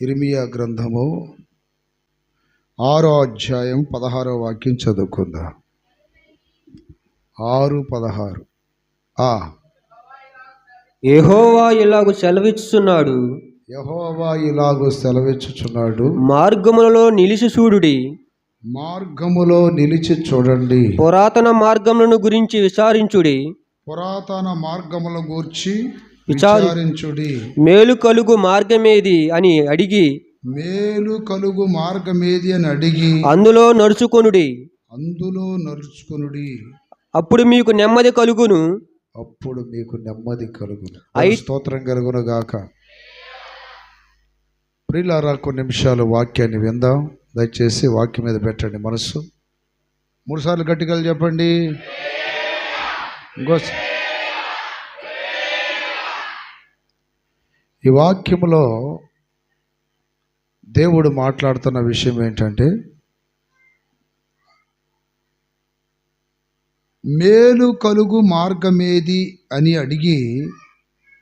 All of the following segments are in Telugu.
ఇర్మియా గ్రంథము 6వ అధ్యాయం 16వ వాక్యం చదువుకుందాం. 6:16. యెహోవా ఇలాగు సెలవిచ్చుచున్నాడు, యెహోవా ఇలాగు సెలవిచ్చుచున్నాడు, మార్గములలో నిలిచి చూడుడి, మార్గములో నిలిచి చూడండి, పురాతన మార్గములను గురించి విచారించుడి, పురాతన మార్గముల గూర్చి విచారించుడి, మేలు కలుగు మార్గమేది అని అడిగి, మేలు కలుగు మార్గమేది అని అడిగి అందులో నడుచుకొనుడి, అందులో నడుచుకొనుడి, అప్పుడు మీకు నెమ్మది కలుగును. అప్పుడు మీకు నెమ్మది కలుగును. అయి- స్తోత్రం కలుగును గాక. ప్రియులారా, కొన్ని నిమిషాలు వాక్యాన్ని విందాం. దయచేసి వాక్యం మీద పెట్టండి మనస్సు. 3 సార్లు గట్టిగా చెప్పండి. ఈ వాక్యములో దేవుడు మాట్లాడుతున్న విషయం ఏంటంటే, మేలు కలుగు మార్గమేది అని అడిగి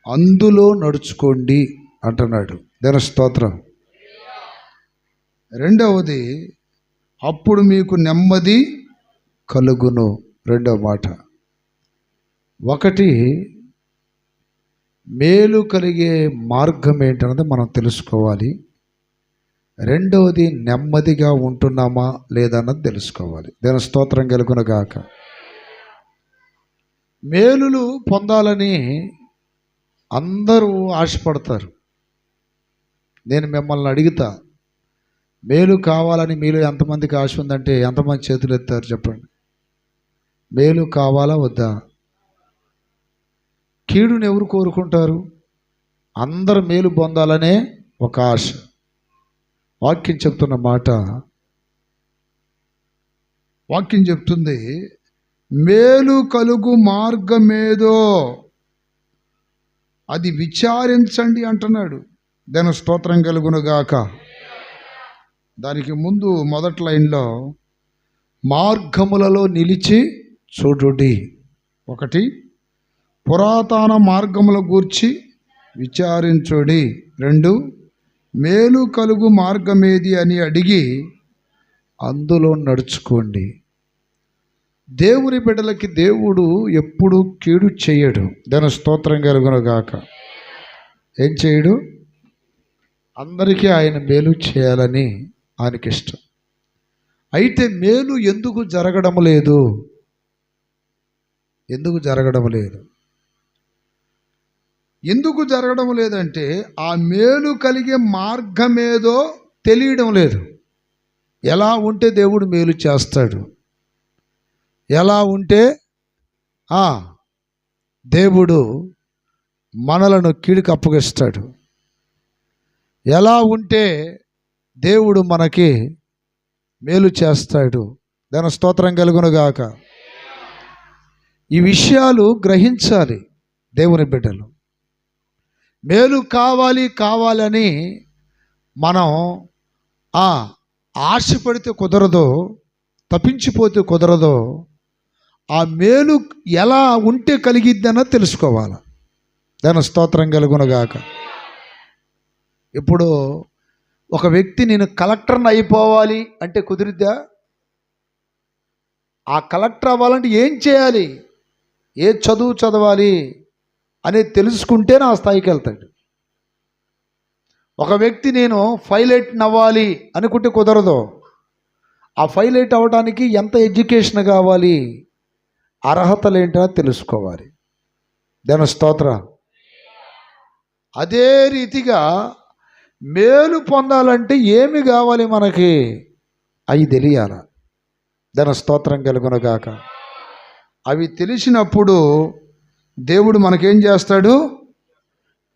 అందులో నడుచుకోండి అంటున్నాడు. దేని స్తోత్రం. రెండవది, అప్పుడు మీకు నెమ్మది కలుగును. రెండవ మాట. ఒకటి, మేలు కలిగే మార్గం ఏంటన్నది మనం తెలుసుకోవాలి. రెండవది, నెమ్మదిగా ఉంటున్నామా లేదన్నది తెలుసుకోవాలి. దేని స్తోత్రం కలుగును గాక. మేలులు పొందాలని అందరూ ఆశపడతారు. నేను మిమ్మల్ని అడుగుతా, మేలు కావాలని మీలో ఎంతమందికి ఆశ ఉందంటే ఎంతమంది చేతులు ఎత్తారు చెప్పండి. మేలు కావాలా వద్దా? కీడుని ఎవరు కోరుకుంటారు? అందరు మేలు పొందాలనే ఒక ఆశ. వాక్యం చెప్తున్న మాట, వాక్యం చెప్తుంది, మేలు కలుగు మార్గమేదో అది విచారించండి అంటున్నాడు. దాని స్తోత్రం కలుగును గాక. దానికి ముందు మొదటి లైన్లో మార్గములలో నిలిచి చూడుడి. ఒకటి, పురాతన మార్గముల గూర్చి విచారించుడి. 2, మేలు కలుగు మార్గమేది అని అడిగి అందులో నడుచుకోండి. దేవుని బిడ్డలకి దేవుడు ఎప్పుడు కీడు చేయడు. దాని స్తోత్రం కలుగును గాక. ఏం చేయడు? అందరికీ ఆయన మేలు చేయాలని ఆయనకి ఇష్టం. అయితే మేలు ఎందుకు జరగడం లేదు? ఎందుకు జరగడం లేదు? ఎందుకు జరగడం లేదంటే ఆ మేలు కలిగే మార్గమేదో తెలియడం లేదు. ఎలా ఉంటే దేవుడు మేలు చేస్తాడు, ఎలా ఉంటే దేవుడు మనలను కీడుకు అప్పగిస్తాడు, ఎలా ఉంటే దేవుడు మనకి మేలు చేస్తాడు. దాని స్తోత్రం కలుగును గాక. ఈ విషయాలు గ్రహించాలి దేవుని బిడ్డలు. మేలు కావాలని మనం ఆశపడితే కుదరదో, తప్పించిపోతే కుదరదో. ఆ మేలు ఎలా ఉంటే కలిగిద్దన్నది తెలుసుకోవాలి. దాని స్తోత్రం కలుగును గాక. ఇప్పుడు ఒక వ్యక్తి నేను కలెక్టర్ని అయిపోవాలి అంటే కుదిరిద్దా? ఆ కలెక్టర్ అవ్వాలంటే ఏం చేయాలి, ఏ చదువు చదవాలి అనేది తెలుసుకుంటే నా స్థాయికి వెళ్తాడు. ఒక వ్యక్తి నేను పైలట్ అవ్వాలి అనుకుంటే కుదరదు. ఆ పైలట్ అవ్వడానికి ఎంత ఎడ్యుకేషన్ కావాలి, అర్హతలు ఏంటో తెలుసుకోవాలి. దాని స్తోత్ర. అదే రీతిగా మేలు పొందాలంటే ఏమి కావాలి మనకి, అవి తెలియాల. దాని స్తోత్రం కలుగును గాక. అవి తెలిసినప్పుడు దేవుడు మనకేం చేస్తాడు?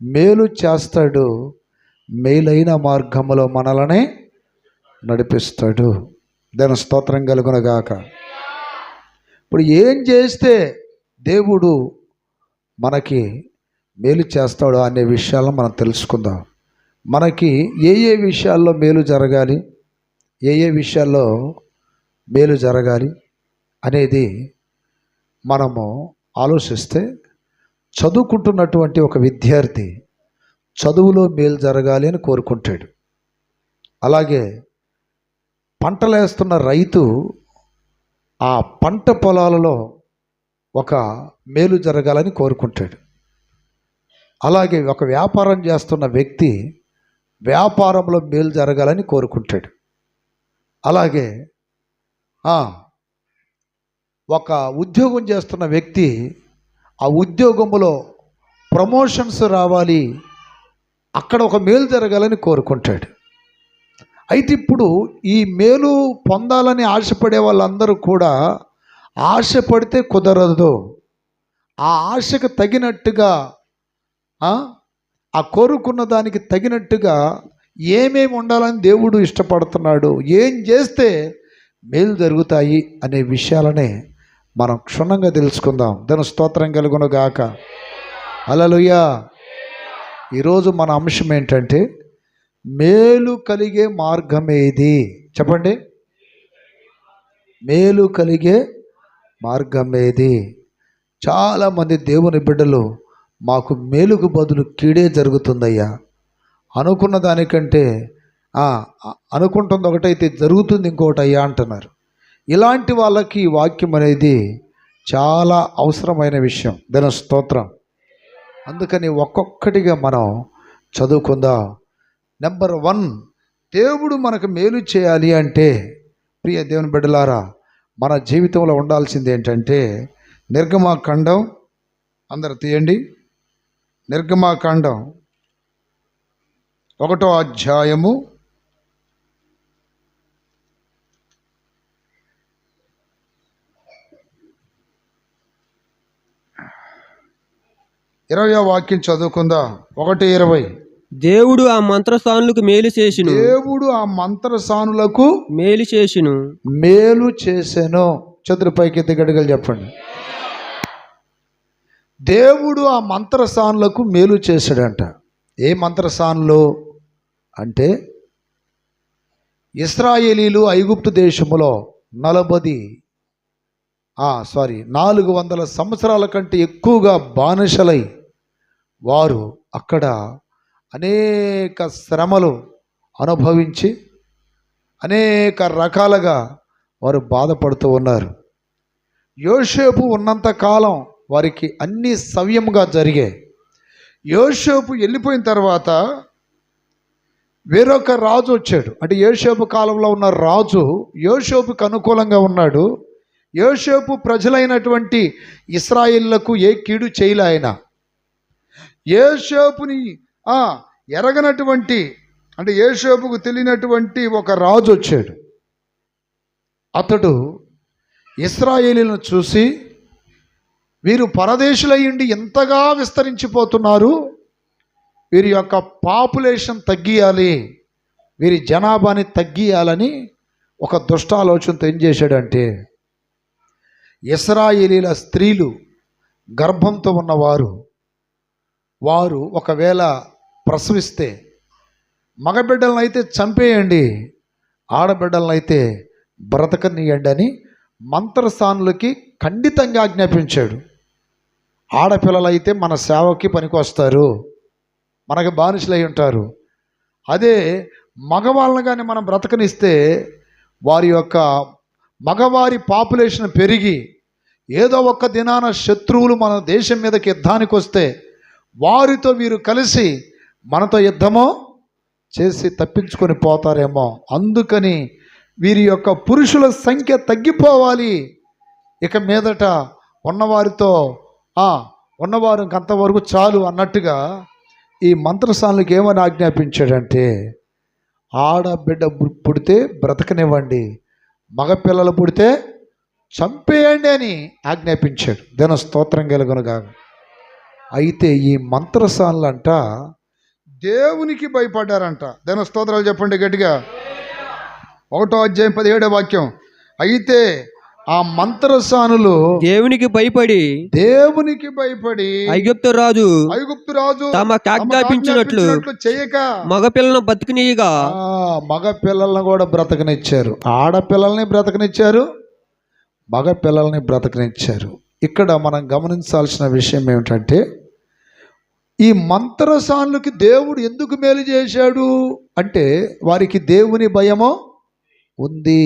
మేలు చేస్తాడు. మేలైన మార్గములో మనల్ని నడిపిస్తాడు. దాని స్తోత్రం కలుగును గాక. ఇప్పుడు ఏం చేస్తే దేవుడు మనకి మేలు చేస్తాడు అనే విషయాలను మనం తెలుసుకుందాం. మనకి ఏ విషయాల్లో మేలు జరగాలి, ఏ విషయాల్లో మేలు జరగాలి అనేది మనము ఆలోచిస్తే, చదువుకుంటున్నటువంటి ఒక విద్యార్థి చదువులో మేలు జరగాలి అని కోరుకుంటాడు. అలాగే పంటలేస్తున్న రైతు ఆ పంట పొలాలలో ఒక మేలు జరగాలని కోరుకుంటాడు. అలాగే ఒక వ్యాపారం చేస్తున్న వ్యక్తి వ్యాపారంలో మేలు జరగాలని కోరుకుంటాడు. అలాగే ఒక ఉద్యోగం చేస్తున్న వ్యక్తి ఆ ఉద్యోగంలో ప్రమోషన్స్ రావాలి, అక్కడ ఒక మేలు జరగాలని కోరుకుంటాడు. అయితే ఇప్పుడు ఈ మేలు పొందాలని ఆశపడే వాళ్ళందరూ కూడా ఆశపడితే కుదరదు. ఆ ఆశకు తగినట్టుగా ఆ కోరుకున్న దానికి తగినట్టుగా ఏమేమి ఉండాలని దేవుడు ఇష్టపడుతున్నాడు, ఏం చేస్తే మేలు జరుగుతాయి అనే విషయాలనే మనం క్షుణ్ణంగా తెలుసుకుందాం. దాని స్తోత్రం కలుగును గాక. హల్లెలూయా. ఈరోజు మన అంశం ఏంటంటే మేలు కలిగే మార్గం ఏది? చెప్పండి. మేలు కలిగే మార్గం ఏది? చాలామంది దేవుని బిడ్డలు మాకు మేలుకు బదులు కీడే జరుగుతుందయ్యా, అనుకున్న దానికంటే అనుకుంటుంది ఒకటైతే జరుగుతుంది ఇంకొకటి అయ్యా అంటున్నారు. ఇలాంటి వాళ్ళకి వాక్యం అనేది చాలా అవసరమైన విషయం. దాని స్తోత్రం. అందుకని ఒక్కొక్కటిగా మనం చదువుకుందాం. నెంబర్ 1, దేవుడు మనకు మేలు చేయాలి అంటే ప్రియ దేవుని బిడ్డలారా, మన జీవితంలో ఉండాల్సింది ఏంటంటే నిర్గమాకాండం, అందరు తీయండి, నిర్గమాకాండం 1వ అధ్యాయము 20వ వాక్యం చదువుకుందాం. 1:20. దేవుడు ఆ మంత్రసానులకు మేలు చేసిను. దేవుడు ఆ మంత్రసానులకు మేలు చేసిను. మేలు చేసెను. చతురు పైకెత్తి గడిగలు చెప్పండి. దేవుడు ఆ మంత్రసానులకు మేలు చేశాడంట. ఏ మంత్రసానులు అంటే ఇశ్రాయేలీలు ఐగుప్తు దేశములో 400 సంవత్సరాల కంటే ఎక్కువగా బానిసలై వారు అక్కడ అనేక శ్రమలు అనుభవించి అనేక రకాలుగా వారు బాధపడుతూ ఉన్నారు. యోసేపు ఉన్నంతకాలం వారికి అన్నీ సవ్యంగా జరిగాయి. యోసేపు వెళ్ళిపోయిన తర్వాత వేరొక రాజు వచ్చాడు. అంటే యోసేపు కాలంలో ఉన్న రాజు యోసేపుకు అనుకూలంగా ఉన్నాడు. యోసేపు ప్రజలైనటువంటి ఇశ్రాయేలులకు ఏ కీడు చేయలే. ఆయన యోసేపుని ఎరగనటువంటి, అంటే యోసేపుకు తెలియనటువంటి ఒక రాజు వచ్చాడు. అతడు ఇశ్రాయేలులను చూసి, వీరు పరదేశులయ్యుండి ఎంతగా విస్తరించిపోతున్నారు, వీరి యొక్క పాపులేషన్ తగ్గియాలి, వీరి జనాభాని తగ్గియాలని ఒక దుష్ట ఆలోచనతో ఏం చేశాడంటే, ఇశ్రాయేలీల స్త్రీలు గర్భంతో ఉన్నవారు వారు ఒకవేళ ప్రసవిస్తే మగబిడ్డలను అయితే చంపేయండి, ఆడబిడ్డలను అయితే బ్రతకనీయండి అని మంత్రసానులకి ఖండితంగా ఆజ్ఞాపించాడు. ఆడపిల్లలైతే మన సేవకి పనికొస్తారు, మనకు బానిసలై ఉంటారు. అదే మగవాళ్ళని కానీ మనం బ్రతకనిస్తే వారి యొక్క మగవారి పాపులేషన్ పెరిగి ఏదో ఒక్క దినాన శత్రువులు మన దేశం మీదకి యుద్ధానికి వస్తే వారితో వీరు కలిసి మనతో యుద్ధమో చేసి తప్పించుకొని పోతారేమో. అందుకని వీరి యొక్క పురుషుల సంఖ్య తగ్గిపోవాలి, ఇక మీదట ఉన్నవారితో ఉన్నవారు అంతవరకు చాలు అన్నట్టుగా ఈ మంత్రసానులకు ఏమని ఆజ్ఞాపించాడంటే, ఆడబిడ్డ పుడితే బ్రతకనివ్వండి, మగపిల్లలు పుడితే చంపేయండి అని ఆజ్ఞాపించాడు. దాని స్తోత్రం కలుగునుగా. అయితే ఈ మంత్రసానులంట దేవునికి భయపడ్డారంట. దాని స్తోత్రాలు చెప్పండి గట్టిగా. 1వ అధ్యాయం 17వ వాక్యం. అయితే ఆ మంత్రసానులు దేవునికి భయపడి ఐగుప్తు రాజు తమకు ఆజ్ఞాపించినట్లు చేయక మగపిల్లలను బ్రతకనీయగా మగపిల్లలను కూడా బ్రతకనిచ్చారు. ఆడపిల్లల్ని బ్రతకనిచ్చారు, మగపిల్లల్ని బ్రతకనిచ్చారు. ఇక్కడ మనం గమనించాల్సిన విషయం ఏమిటంటే, ఈ మంత్రసానులకి దేవుడు ఎందుకు మేలు చేశాడు అంటే వారికి దేవుని భయము ఉంది.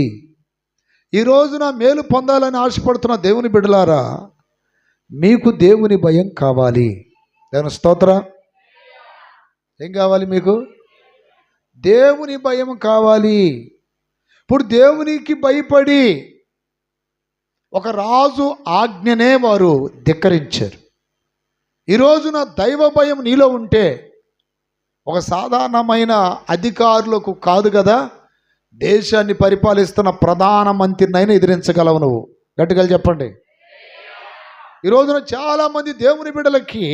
ఈ రోజున మేలు పొందాలని ఆశపడుతున్న దేవుని బిడ్డలారా, మీకు దేవుని భయం కావాలి. దేవుని స్తోత్రం. ఏం కావాలి మీకు? దేవుని భయం కావాలి. ఇప్పుడు దేవునికి భయపడి ఒక రాజు ఆజ్ఞనే వారు ధిక్కరించారు. ఈ రోజున దైవ భయం నీలో ఉంటే ఒక సాధారణమైన అధికారులకు కాదు కదా, దేశాన్ని పరిపాలిస్తున్న ప్రధానమంత్రినైనా ఎదిరించగలవు నువ్వు. గట్టిగా చెప్పండి. ఈ రోజున చాలామంది దేవుని బిడ్డలకి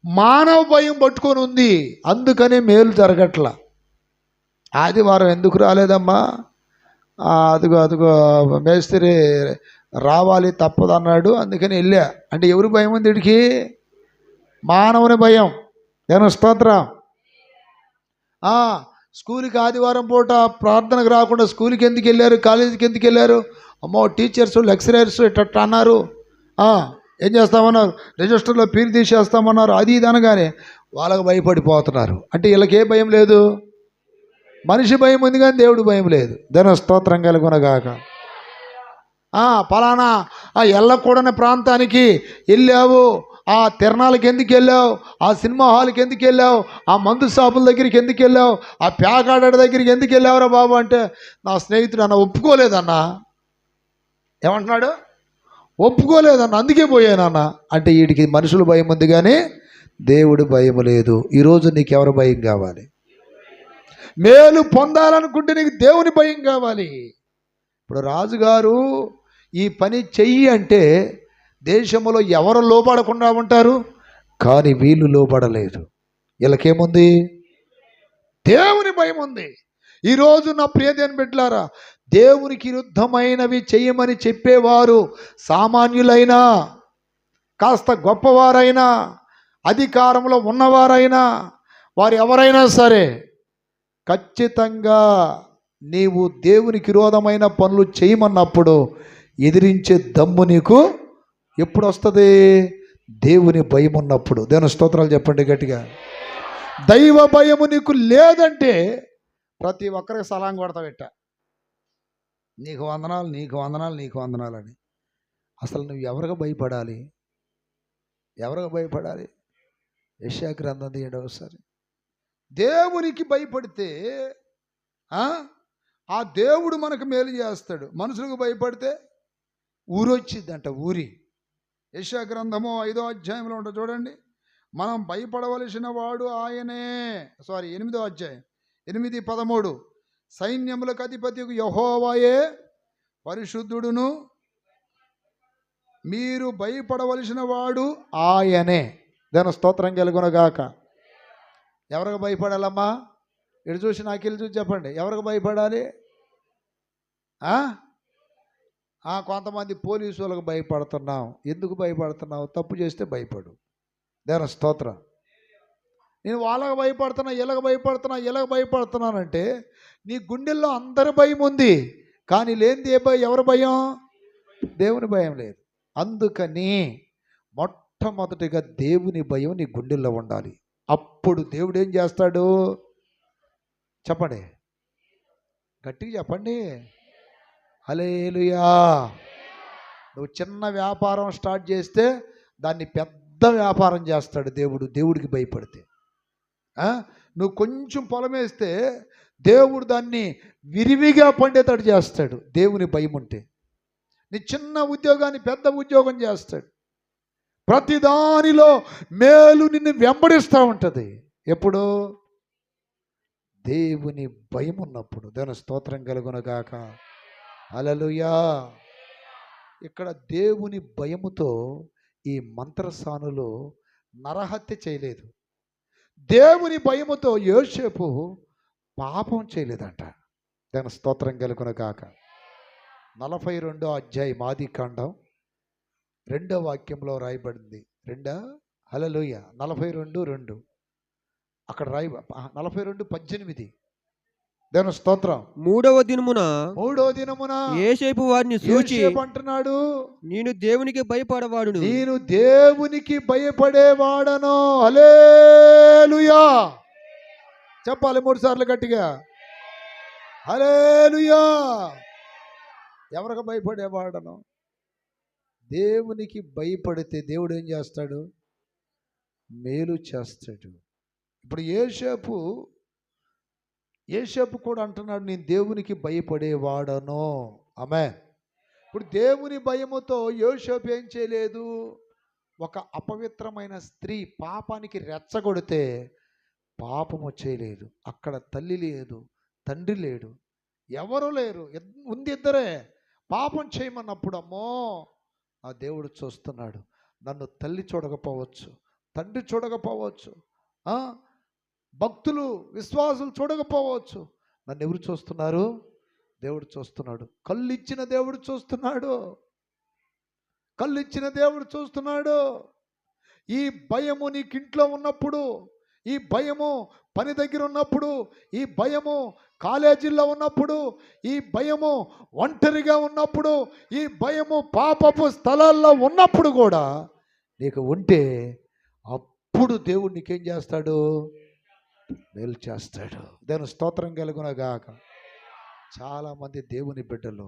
మానవ భయం పట్టుకొని ఉంది, అందుకనే మేలు జరగట్ల. ఆదివారం ఎందుకు రాలేదమ్మా? అదిగో మేస్త్రి రావాలి తప్పదన్నాడు, అందుకని వెళ్ళా అంటే ఎవరి భయం ఉంది వీడికి? మానవుని భయం. నేను స్తోత్రం. స్కూల్కి ఆదివారం పూట ప్రార్థనకు రాకుండా స్కూల్కి ఎందుకు వెళ్ళారు, కాలేజీకి ఎందుకు వెళ్ళారు? అమ్మో టీచర్స్ లెక్చరర్స్ ఇట్ట అన్నారు. ఏం చేస్తామన్నారు? రిజిస్టర్లో పేరు తీసేస్తామన్నారు. అది ఇది అనగానే వాళ్ళకు భయపడిపోతున్నారు. అంటే వీళ్ళకి ఏ భయం లేదు? మనిషి భయం ఉంది కానీ దేవుడు భయం లేదు. దాని స్తోత్రం కలుగునగాక. పలానా వెళ్ళకూడని ప్రాంతానికి వెళ్ళావు, ఆ తిరణాలకి ఎందుకు వెళ్ళావు, ఆ సినిమా హాల్కి ఎందుకు వెళ్ళావు, ఆ మందు షాపుల దగ్గరికి ఎందుకు వెళ్ళావు, ఆ ప్యాకాడ దగ్గరికి ఎందుకు వెళ్ళావురా బాబు అంటే, నా స్నేహితుడు అన్న ఒప్పుకోలేదన్నా. ఏమంటున్నాడు? ఒప్పుకోలేదన్న, అందుకే పోయానన్న. అంటే వీడికి మనుషుల భయం ఉంది కానీ దేవుడు భయం లేదు. ఈరోజు నీకు ఎవరి భయం కావాలి? మేలు పొందాలనుకుంటే నీకు దేవుని భయం కావాలి. ఇప్పుడు రాజుగారు ఈ పని చెయ్యి అంటే దేశంలో ఎవరు లోబడకుండా ఉంటారు, కానీ వీళ్ళు లోబడలేదు. వీళ్ళకేముంది? దేవుని భయం ఉంది. ఈరోజు నా ప్రియ దేవుని బిడ్డలారా, దేవునికి విరుద్ధమైనవి చేయమని చెప్పేవారు సామాన్యులైనా, కాస్త గొప్పవారైనా, అధికారంలో ఉన్నవారైనా, వారు ఎవరైనా సరే ఖచ్చితంగా నీవు దేవునికి విరోధమైన పనులు చేయమన్నప్పుడు ఎదిరించే దమ్ము నీకు ఎప్పుడు వస్తుంది? దేవుని భయం ఉన్నప్పుడు. దేవుని స్తోత్రాలు చెప్పండి గట్టిగా. దైవ భయము నీకు లేదంటే ప్రతి ఒక్కరికి సలాం కొడతావిట్ట, నీకు వందనాలు, నీకు వందనాలు, నీకు వందనాలు అని. అసలు నువ్వు ఎవరికి భయపడాలి? ఎవరికి భయపడాలి? యెషయా గ్రంథం తీయండి ఒకసారి. దేవునికి భయపడితే ఆ దేవుడు మనకు మేలు చేస్తాడు. మనుషులకు భయపడితే ఊరొచ్చిద్దంట, ఊరి. యెషయా గ్రంథము 5వ అధ్యాయంలో ఉంటుంది చూడండి. మనం భయపడవలసిన వాడు ఆయనే. 8వ అధ్యాయం 8:13. సైన్యములకు అధిపతికి యెహోవాయే పరిశుద్ధుడును, మీరు భయపడవలసిన వాడు ఆయనే. దాని స్తోత్రం కలుగునగాక. ఎవరికి భయపడాలమ్మా? ఇటు చూసి నాకెళ్ళి చూసి చెప్పండి, ఎవరికి భయపడాలి? కొంతమంది పోలీసు వాళ్ళకి భయపడుతున్నాం. ఎందుకు భయపడుతున్నావు? తప్పు చేస్తే భయపడు. దాని స్తోత్రం. నేను వాళ్ళకి భయపడుతున్నా, వీళ్ళకి భయపడుతున్నా, వీళ్ళకి భయపడుతున్నానంటే నీ గుండెల్లో అందరి భయం ఉంది, కానీ లేనిది ఎవరి భయం? దేవుని భయం లేదు. అందుకని మొట్టమొదటిగా దేవుని భయం నీ గుండెల్లో ఉండాలి. అప్పుడు దేవుడు ఏం చేస్తాడు? చెప్పండి, గట్టిగా చెప్పండి. హల్లెలూయా. నువ్వు చిన్న వ్యాపారం స్టార్ట్ చేస్తే దాన్ని పెద్ద వ్యాపారం చేస్తాడు దేవుడు, దేవుడికి భయపడితే. నువ్వు కొంచెం పొలం వేస్తే దేవుడు దాన్ని విరివిగా పండేటట్టు చేస్తాడు దేవుని భయం ఉంటే. నీ చిన్న ఉద్యోగాన్ని పెద్ద ఉద్యోగం చేస్తాడు. ప్రతి దానిలో మేలు నిన్ను వెంబడిస్తూ ఉంటుంది. ఎప్పుడు? దేవుని భయం ఉన్నప్పుడు. దేవుని స్తోత్రం కలుగునగాక. హల్లెలూయా. ఇక్కడ దేవుని భయముతో ఈ మంత్రసానులు నరహత్య చేయలేదు. దేవుని భయముతో యోసేపు పాపం చేయలేదంట. దాని స్తోత్రం కలుగునగాక. 42వ అధ్యాయం ఆదికాండం 2వ వాక్యంలో రాయబడింది. హల్లెలూయా. 42:2 అక్కడ 42:18. దేవుని స్తోత్రం. మూడవ దినమున మూడో దినమున యోసేపు వారిని చూచి యోసేపు అంటున్నాడు, నేను దేవునికి భయపడవాడును, నేను దేవునికి భయపడేవాడను. హల్లెలూయా చెప్పాలి 3 సార్లు గట్టిగా. హల్లెలూయా. ఎవరికి భయపడేవాడను? దేవునికి భయపడితే దేవుడు ఏం చేస్తాడు? మేలు చేస్తాడు. ఇప్పుడు యోసేపు కూడా అంటున్నాడు, నేను దేవునికి భయపడేవాడను. ఆమేన్. ఇప్పుడు దేవుని భయముతో యోసేపు ఏం చేయలేదు? ఒక అపవిత్రమైన స్త్రీ పాపానికి రెచ్చగొడితే పాపము చేయలేదు. అక్కడ తల్లి లేదు, తండ్రి లేడు, ఎవరు లేరు, ఉంది ఇద్దరే. పాపం చేయమన్నప్పుడు అమ్మో ఆ దేవుడు చూస్తున్నాడు. నన్ను తల్లి చూడకపోవచ్చు, తండ్రి చూడకపోవచ్చు, భక్తులు విశ్వాసులు చూడకపోవచ్చు, నన్ను ఎవరు చూస్తున్నారు? దేవుడు చూస్తున్నాడు. కళ్ళు ఇచ్చిన దేవుడు చూస్తున్నాడు. కళ్ళు ఇచ్చిన దేవుడు చూస్తున్నాడు. ఈ భయము నీకు ఇంట్లో ఉన్నప్పుడు, ఈ భయము పని దగ్గర ఉన్నప్పుడు, ఈ భయము కాలేజీల్లో ఉన్నప్పుడు, ఈ భయము ఒంటరిగా ఉన్నప్పుడు, ఈ భయము పాపపు స్థలాల్లో ఉన్నప్పుడు కూడా నీకు ఉంటే అప్పుడు దేవుడు నీకేం చేస్తాడు? మేలు చేస్తాడు. దేవుని స్తోత్రం కలుగునగాక. చాలామంది దేవుని బిడ్డలు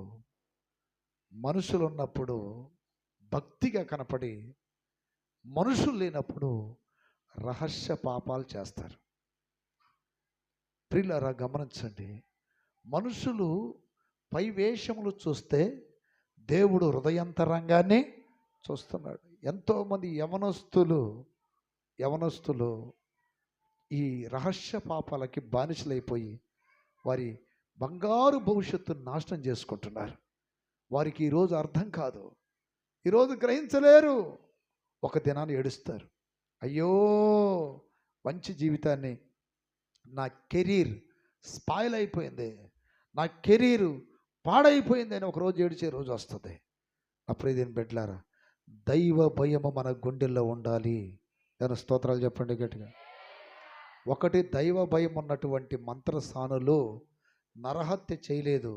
మనుషులు ఉన్నప్పుడు భక్తిగా కనపడి, మనుషులు లేనప్పుడు రహస్య పాపాలు చేస్తారు. ప్రియులారా గమనించండి, మనుషులు పై వేషములు చూస్తే దేవుడు హృదయంతరంగాన్ని చూస్తున్నాడు. ఎంతోమంది యవనస్తులు ఈ రహస్య పాపాలకి బానిసలైపోయి వారి బంగారు భవిష్యత్తును నాశనం చేసుకుంటున్నారు. వారికి ఈరోజు అర్థం కాదు, ఈరోజు గ్రహించలేరు. ఒక దినాన్ని ఏడుస్తారు, అయ్యో మంచి జీవితాన్ని, నా కెరీర్ స్పాయిల్ అయిపోయింది, నా కెరీర్ పాడైపోయింది అని ఒకరోజు ఏడిచే రోజు వస్తుంది. అప్పుడు దీని బిడ్డలారా, దైవ భయము మన గుండెల్లో ఉండాలి. దాని స్తోత్రాలు చెప్పండి గట్టిగా. ఒకటి, దైవ భయం ఉన్నటువంటి మంత్రసానులు నరహత్య చేయలేదు.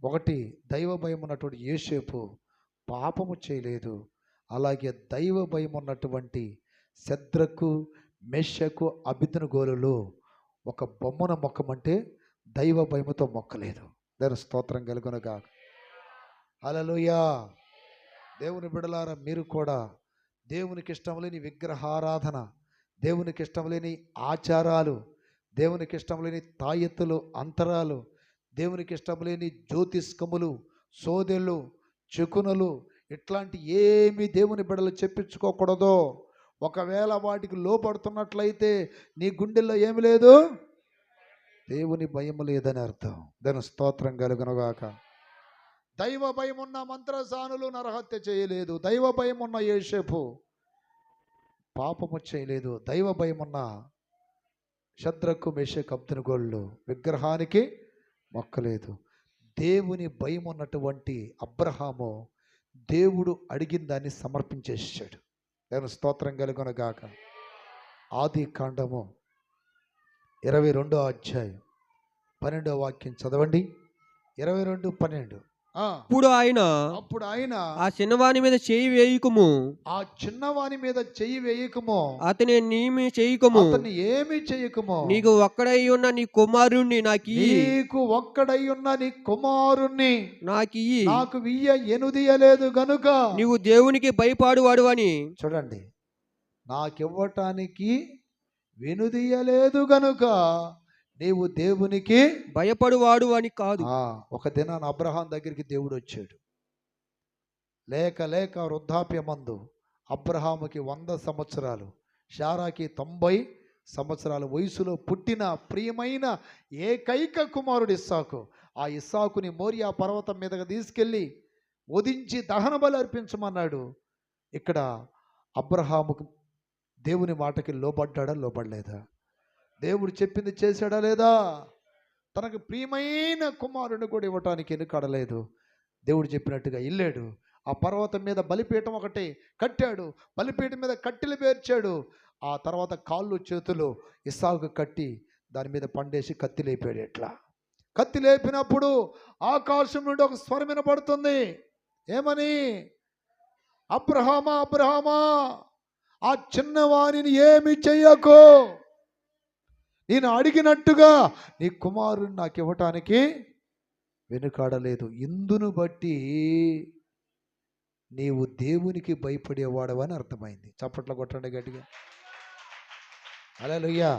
ఒకటి, దైవ భయం ఉన్నటువంటి యోసేపు పాపము చేయలేదు. అలాగే దైవ భయం ఉన్నటువంటి శద్రకు, మెషకు, అబేద్నెగోలు ఒక బొమ్మను మొక్కమంటే దైవ భయముతో మొక్కలేదు. దాని స్తోత్రం కలుగునుగాక. హల్లెలూయా. దేవుని బిడ్డలారా, మీరు కూడా దేవునికి ఇష్టం లేని విగ్రహారాధన, దేవునికి ఇష్టం లేని ఆచారాలు, దేవునికి ఇష్టం లేని తాయెత్తులు, అంతరాలు, దేవునికి ఇష్టం లేని జ్యోతిష్కములు, సోదెళ్ళు, చెకునులు, ఇట్లాంటి ఏమి దేవుని బిడ్డలు చెప్పించుకోకూడదు. ఒకవేళ వాటికి లోపడుతున్నట్లయితే నీ గుండెల్లో ఏమి లేదు? దేవుని భయం లేదని అర్థం. దాని స్తోత్రం కలుగునుగాక. దైవ భయం ఉన్న మంత్రసానులు నరహత్య చేయలేదు. దైవ భయం ఉన్న యోసేపు పాపము చేయలేదు. దైవ భయం ఉన్న శద్రకు, మెషకు, అబేద్నెగోలు విగ్రహానికి మొక్కలేదు. దేవుని భయం ఉన్నటువంటి అబ్రహాము దేవుడు అడిగిన దాన్ని సమర్పించేసాడు. దేవుని స్తోత్రం కలుగునుగాక. ఆది కాండము 22వ అధ్యాయం 12వ వాక్యం చదవండి. 22:12. అప్పుడు ఆయన ఆ చిన్నవాని మీద చేయి వేయకము, ఆ చిన్నవాని మీద చెయ్యి వేయకము, అతని ఏమి చేయకము, అతన్ని ఏమి చేయకము, నీకు ఒక్కడై ఉన్న నీ కుమారుణ్ణి నాకు ఎనుదియలేదు గనుక నీవు దేవునికి భయపడువాడు అని. చూడండి, నాకివ్వటానికి వెనుదీయలేదు గనుక నీవు దేవునికి భయపడువాడు అని కాదు. ఒక దినాన అబ్రహాం దగ్గరికి దేవుడు వచ్చాడు. లేక వృద్ధాప్యమందు అబ్రహాముకి 100 సంవత్సరాలు, శారాకి 90 సంవత్సరాల వయసులో పుట్టిన ప్రియమైన ఏకైక కుమారుడు ఇస్సాకు. ఆ ఇస్సాకుని మోరియా పర్వతం మీదకి తీసుకెళ్ళి వధించి దహన బలి అర్పించమన్నాడు. ఇక్కడ అబ్రహాముకు దేవుని మాటకి లోబడ్డాడా, లోబడలేదా? దేవుడు చెప్పింది చేశాడా లేదా? తనకు ప్రియమైన కుమారుడిని కూడా ఇవ్వటానికి వెనుకాడలేదు. దేవుడు చెప్పినట్టుగా వెళ్ళాడు. ఆ పర్వతం మీద బలిపీఠం ఒకటి కట్టాడు. బలిపీఠం మీద కట్టెలు పేర్చాడు. ఆ తర్వాత కాళ్ళు చేతులు ఇస్సాకు కట్టి దాని మీద పండేసి కత్తి లేపాడు. ఎట్లా కత్తి లేపినప్పుడు ఆకాశం నుండి ఒక స్వరం వినపడుతుంది. ఏమని? అబ్రహామా, అబ్రహామా, ఆ చిన్నవాణిని ఏమి చెయ్యకు, నేను అడిగినట్టుగా నీ కుమారుని నాకు ఇవ్వటానికి వెనుకాడలేదు. ఇందును బట్టి నీవు దేవునికి భయపడేవాడవని అర్థమైంది. చప్పట్లు కొట్టండి గట్టిగా. హల్లెలూయా.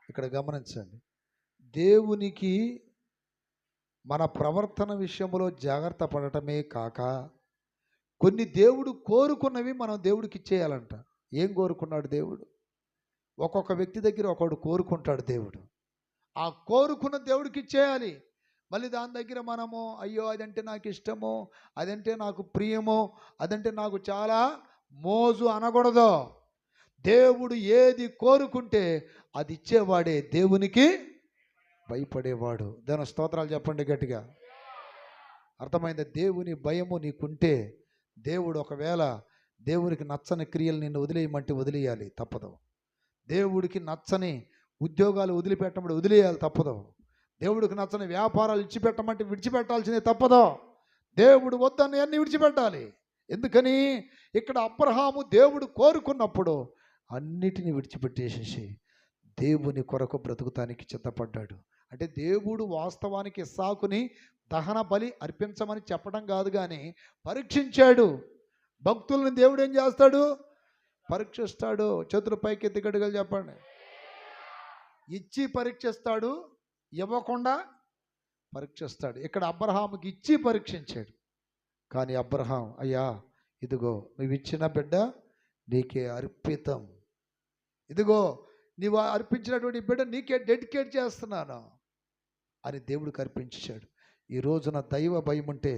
ఇక్కడ గమనించండి, దేవునికి మన ప్రవర్తన విషయంలో జాగ్రత్త పడటమే కాక కొన్ని దేవుడు కోరుకున్నవి మనం దేవుడికి ఇచ్చేయాలంట. ఏం కోరుకున్నాడు దేవుడు? ఒక్కొక్క వ్యక్తి దగ్గర ఒకడు కోరుకుంటాడు దేవుడు. ఆ కోరుకున్న దేవుడికి ఇచ్చేయాలి. మళ్ళీ దాని దగ్గర మనము అయ్యో అదంటే నాకు ఇష్టమో, అదంటే నాకు ప్రియమో, అదంటే నాకు చాలా మోజు అనకూడదు. దేవుడు ఏది కోరుకుంటే అది ఇచ్చేవాడే దేవునికి భయపడేవాడు. దాని స్తోత్రాలు చెప్పండి గట్టిగా. అర్థమైందా? దేవుని భయము నీకుంటే దేవుడు ఒకవేళ దేవుడికి నచ్చని క్రియలు నిన్ను వదిలేయమంటే వదిలేయాలి, తప్పదు. దేవుడికి నచ్చని ఉద్యోగాలు వదిలిపెట్టమంటే వదిలేయాలి, తప్పదు. దేవుడికి నచ్చని వ్యాపారాలు విడిచిపెట్టమంటే విడిచిపెట్టాల్సిందే, తప్పదు. దేవుడు వద్దని అన్ని విడిచిపెట్టాలి. ఎందుకని? ఇక్కడ అబ్రహాము దేవుడు కోరుకున్నప్పుడు అన్నిటినీ విడిచిపెట్టేసేసి దేవుని కొరకు బ్రతుకుతానికి చిత్తపడ్డాడు. అంటే దేవుడు వాస్తవానికి ఇస్సాకుని దహన బలి అర్పించమని చెప్పడం కాదు, కానీ పరీక్షించాడు. భక్తులను దేవుడు ఏం చేస్తాడు? పరీక్షిస్తాడు. చేతుల పైకి ఎత్తి గట్టిగా చెప్పండి. ఇచ్చి పరీక్షిస్తాడు, ఇవ్వకుండా పరీక్షిస్తాడు. ఇక్కడ అబ్రహాముకి ఇచ్చి పరీక్షించాడు. కానీ అబ్రహాం, అయ్యా ఇదిగో నువ్వు ఇచ్చిన బిడ్డ నీకే అర్పితం, ఇదిగో నీవు అర్పించినటువంటి బిడ్డ నీకే డెడికేట్ చేస్తున్నాను అని దేవుడికి అర్పించాడు. ఈ రోజున దైవ భయం ఉంటే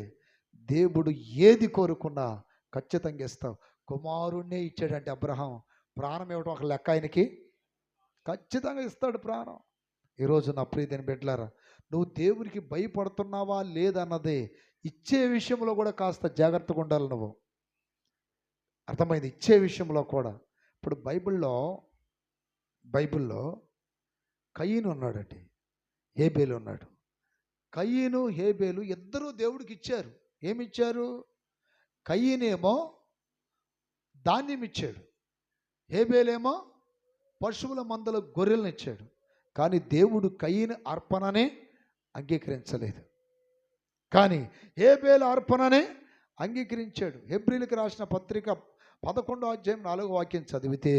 దేవుడు ఏది కోరుకున్నా ఖచ్చితంగా ఇస్తావు. కుమారుణ్ణే ఇచ్చాడంటే అబ్రహాం ప్రాణం ఇవ్వడం ఒక లెక్క, ఆయనకి ఖచ్చితంగా ఇస్తాడు ప్రాణం. ఈరోజు నా ప్రియమైన బిడ్డలారా, నువ్వు దేవునికి భయపడుతున్నావా లేదన్నదే ఇచ్చే విషయంలో కూడా కాస్త జాగ్రత్తగా ఉండాలి నువ్వు. అర్థమైంది? ఇచ్చే విషయంలో కూడా. ఇప్పుడు బైబిల్లో కయీను ఉన్నాడండి, హేబేలు ఉన్నాడు. కయీను హేబేలు ఇద్దరూ దేవుడికి ఇచ్చారు. ఏమిచ్చారు? కయీనేమో ధాన్యం ఇచ్చాడు, హేబేలేమో పశువుల మందల గొర్రెలను ఇచ్చాడు. కానీ దేవుడు కయీను అర్పణనే అంగీకరించలేదు, కానీ హేబేలు అర్పణనే అంగీకరించాడు. హెబ్రీలకు రాసిన పత్రిక 11వ అధ్యాయం 4వ వాక్యం చదివితే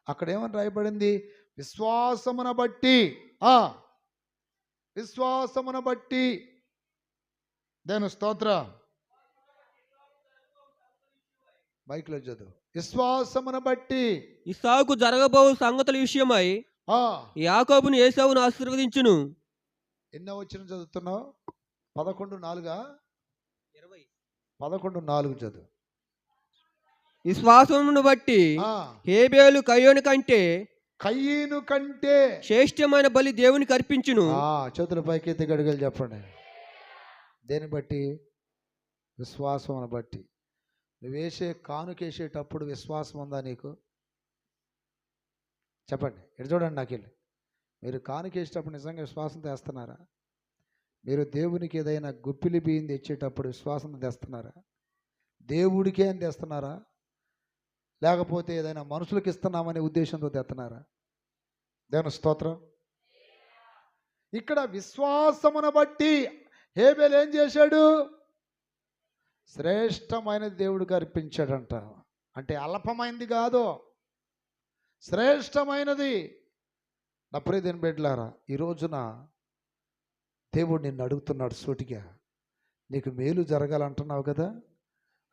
అక్కడ ఏమని రాయబడింది? విశ్వాసమును బట్టి దేని స్తోత్ర మైక్లో చదువు. విశ్వాసమును బట్టి ఇస్సాకు జరగబో సంగతుల విషయమై యాకోబును ఏశావును ఆశీర్వదించును. ఎన్నో వచ్చిన చదువుతున్నావు? 11:4. 11:4 చదువు. విశ్వాసమును బట్టి హేబేలు కయీను కంటే శ్రేష్టమైన బలి దేవునికి అర్పించును. చేతుల పైకి ఎత్తి గడిగలు చెప్పండి. దేని బట్టి? విశ్వాసమును బట్టి. నువ్వు వేసే కానుకేసేటప్పుడు విశ్వాసం ఉందా నీకు? చెప్పండి. ఇటు చూడండి, నాకు వెళ్ళి మీరు కానుకేసేటప్పుడు నిజంగా విశ్వాసం తెస్తున్నారా? మీరు దేవునికి ఏదైనా గుప్పిలి బియ్యం తెచ్చేటప్పుడు విశ్వాసం తెస్తున్నారా? దేవుడికే అని తెస్తున్నారా? లేకపోతే ఏదైనా మనుషులకు ఇస్తున్నామనే ఉద్దేశంతో తెస్తున్నారా? దేవుని స్తోత్రం. ఇక్కడ విశ్వాసమును బట్టి హేబేలు ఏం చేశాడు? శ్రేష్టమైనది దేవుడికి అర్పించాడంట. అంటే అల్పమైనది కాదు, శ్రేష్టమైనది. నా ప్రియమైన బిడ్డలారా, ఈ రోజున దేవుడు నిన్ను అడుగుతున్నాడు సూటిగా, నీకు మేలు జరగాలంటున్నావు కదా,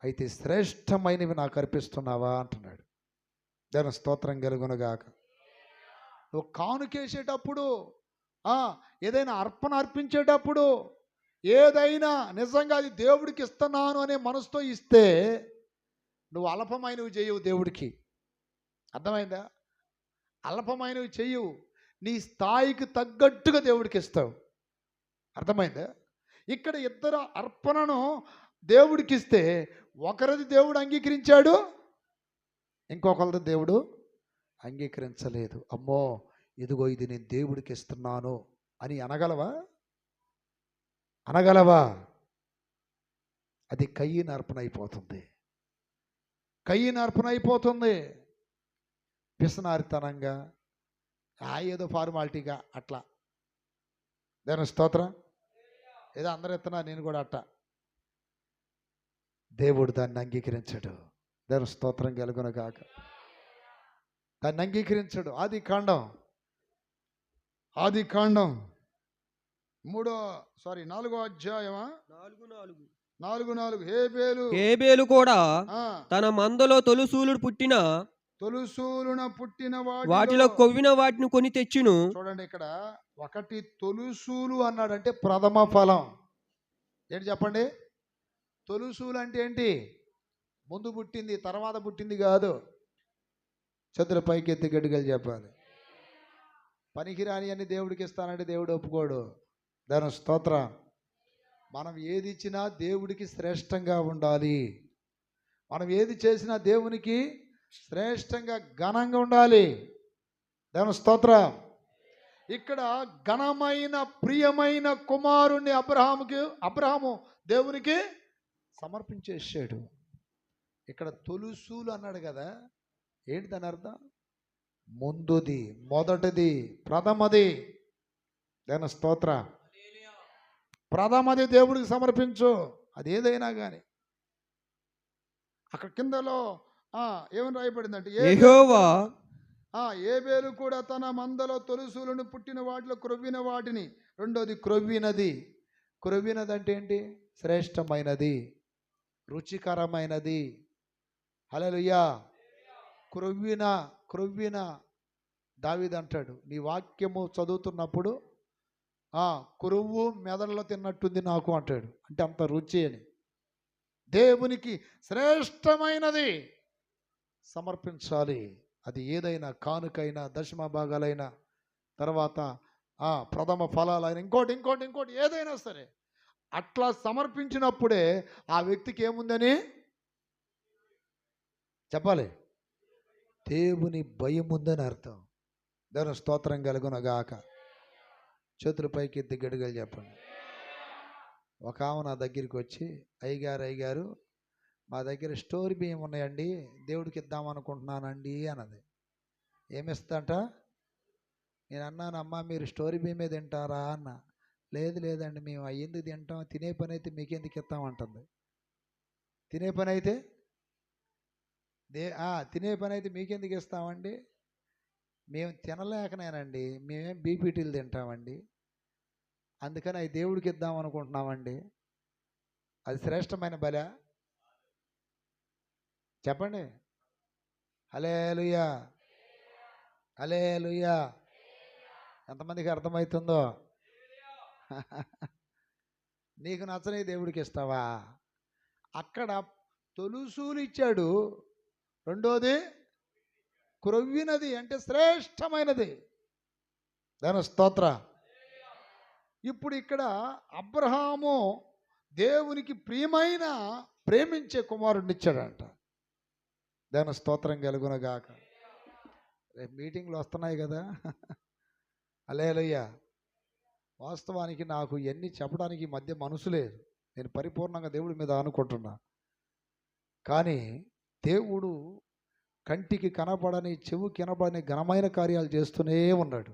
అయితే శ్రేష్టమైనవి నాకు అర్పిస్తున్నావా అంటున్నాడు. దాని స్తోత్రం కలుగునుగాక. నువ్వు కానుకేసేటప్పుడు, ఏదైనా అర్పణ అర్పించేటప్పుడు, ఏదైనా నిజంగా అది దేవుడికి ఇస్తున్నాను అనే మనసుతో ఇస్తే నువ్వు అల్పమైనవి చేయవు దేవుడికి. అర్థమైందా? అల్పమైనవి చెయ్యవు, నీ స్థాయికి తగ్గట్టుగా దేవుడికి ఇస్తావు. అర్థమైందా? ఇక్కడ ఇద్దరు అర్పణను దేవుడికి ఇస్తే ఒకరిది దేవుడు అంగీకరించాడు, ఇంకొకరిది దేవుడు అంగీకరించలేదు. అమ్మో ఇదిగో ఇది నేను దేవుడికి ఇస్తున్నాను అని అనగలవా? అనగలవా? అది కయ్యను అర్పణ అయిపోతుంది. కయ్యను అర్పణ అయిపోతుంది. పిసనారితనంగా ఏదో ఫార్మాలిటీగా అట్లా. దేవుని స్తోత్రం. ఏదో అందరూ ఎత్తున్నా నేను కూడా అట్ట. దేవుడు దాన్ని అంగీకరించడు. దేవుని స్తోత్రం కలుగును గాక. దాన్ని అంగీకరించడు. ఆది కాండం 4వ అధ్యాయమా 4:4 హేబేలు కూడా ఆ, తన మందలో తొలుసూలుడు పుట్టిన తొలుసూలున పుట్టిన వాటిలో కొవ్విన వాటిని కొని తెచ్చును. చూడండి, ఇక్కడ ఒకటి తొలుసూలు అన్నాడంటే ప్రథమ ఫలం. ఏంటి చెప్పండి? తొలుసూలు అంటే ఏంటి? ముందు పుట్టింది, తర్వాత పుట్టింది కాదు. చేతుల పైకి ఎత్తి గడ్డిగలు చెప్పాలి. పనికిరాని అని దేవుడికి ఇస్తానంటే దేవుడు ఒప్పుకోడు. దాని స్తోత్రం. మనం ఏది ఇచ్చినా దేవుడికి శ్రేష్టంగా ఉండాలి. మనం ఏది చేసినా దేవునికి శ్రేష్టంగా ఘనంగా ఉండాలి. దాని స్తోత్రం. ఇక్కడ ఘనమైన ప్రియమైన కుమారుణ్ణి అబ్రహాము దేవునికి సమర్పించేసాడు. ఇక్కడ తొలుసూలు అన్నాడు కదా, ఏంటి దాని అర్థం? ముందుది, మొదటిది, ప్రథమది. దాని స్తోత్ర. ప్రథమది దేవుడికి సమర్పించు. అది ఏదైనా కానీ. అక్కడ కిందలో ఏమని రాయబడిందంటే, యెహోవా ఏబేలు కూడా తన మందలో తొలుసూలను పుట్టిన వాటిలో క్రొవ్విన వాటిని. రెండోది క్రొవ్వినది. క్రొవ్వినది అంటే ఏంటి? శ్రేష్టమైనది, రుచికరమైనది. హల్లెలూయా. క్రొవ్విన దావీదు అంటాడు, నీ వాక్యము చదువుతున్నప్పుడు కురువు మెదడులో తిన్నట్టుంది నాకు అంటాడు. అంటే అంత రుచి అని. దేవునికి శ్రేష్టమైనది సమర్పించాలి. అది ఏదైనా, కానుకైనా, దశమ భాగాలైనా, తర్వాత ప్రథమ ఫలాలైనా, ఇంకోటి ఏదైనా సరే అట్లా సమర్పించినప్పుడే ఆ వ్యక్తికి ఏముందని చెప్పాలి? దేవుని భయం ఉందని అర్థం. దేవుని స్తోత్రం కలుగునగాక. చేతుల పైకి ఎత్తి గడిగలు చెప్పండి. ఒక ఆమె నా దగ్గరికి వచ్చి, అయ్యగారు మా దగ్గర స్టోర్ బియ్యం ఉన్నాయండి, దేవుడికి ఇద్దామనుకుంటున్నానండి అన్నది. ఏమిస్తంట? నేను అన్నాను, అమ్మా మీరు స్టోర్ బియ్యమే తింటారా అన్న. లేదండి, మేము అయ్యింది తింటాం, తినే పని అయితే మీకెందుకు ఇస్తామంటుంది. తినే పని అయితే మీకెందుకు ఇస్తామండి? మేము తినలేకనేనండి, మేమేం బీపీటీలు తింటామండి, అందుకని అవి దేవుడికి ఇద్దాం అనుకుంటున్నామండి. అది శ్రేష్టమైన బలి చెప్పండి. హల్లెలూయా, హల్లెలూయా. ఎంతమందికి అర్థమవుతుందో? నీకు నచ్చని దేవుడికి ఇస్తావా? అక్కడ తొలుసూలు ఇచ్చాడు, రెండోది క్రొవ్వినది అంటే శ్రేష్టమైనది. దాని స్తోత్ర. ఇప్పుడు ఇక్కడ అబ్రహాము దేవునికి ప్రేమించే కుమారుడిని ఇచ్చాడంట. దాని స్తోత్రం కలుగునగాక. రేపు మీటింగ్లు వస్తున్నాయి కదా. హల్లెలూయా. వాస్తవానికి నాకు ఇవన్నీ చెప్పడానికి ఈ మధ్య మనసు లేదు. నేను పరిపూర్ణంగా దేవుడి మీద అనుకుంటున్నా. కానీ దేవుడు కంటికి కనపడని, చెవుకి కనపడని ఘనమైన కార్యాలు చేస్తూనే ఉన్నాడు.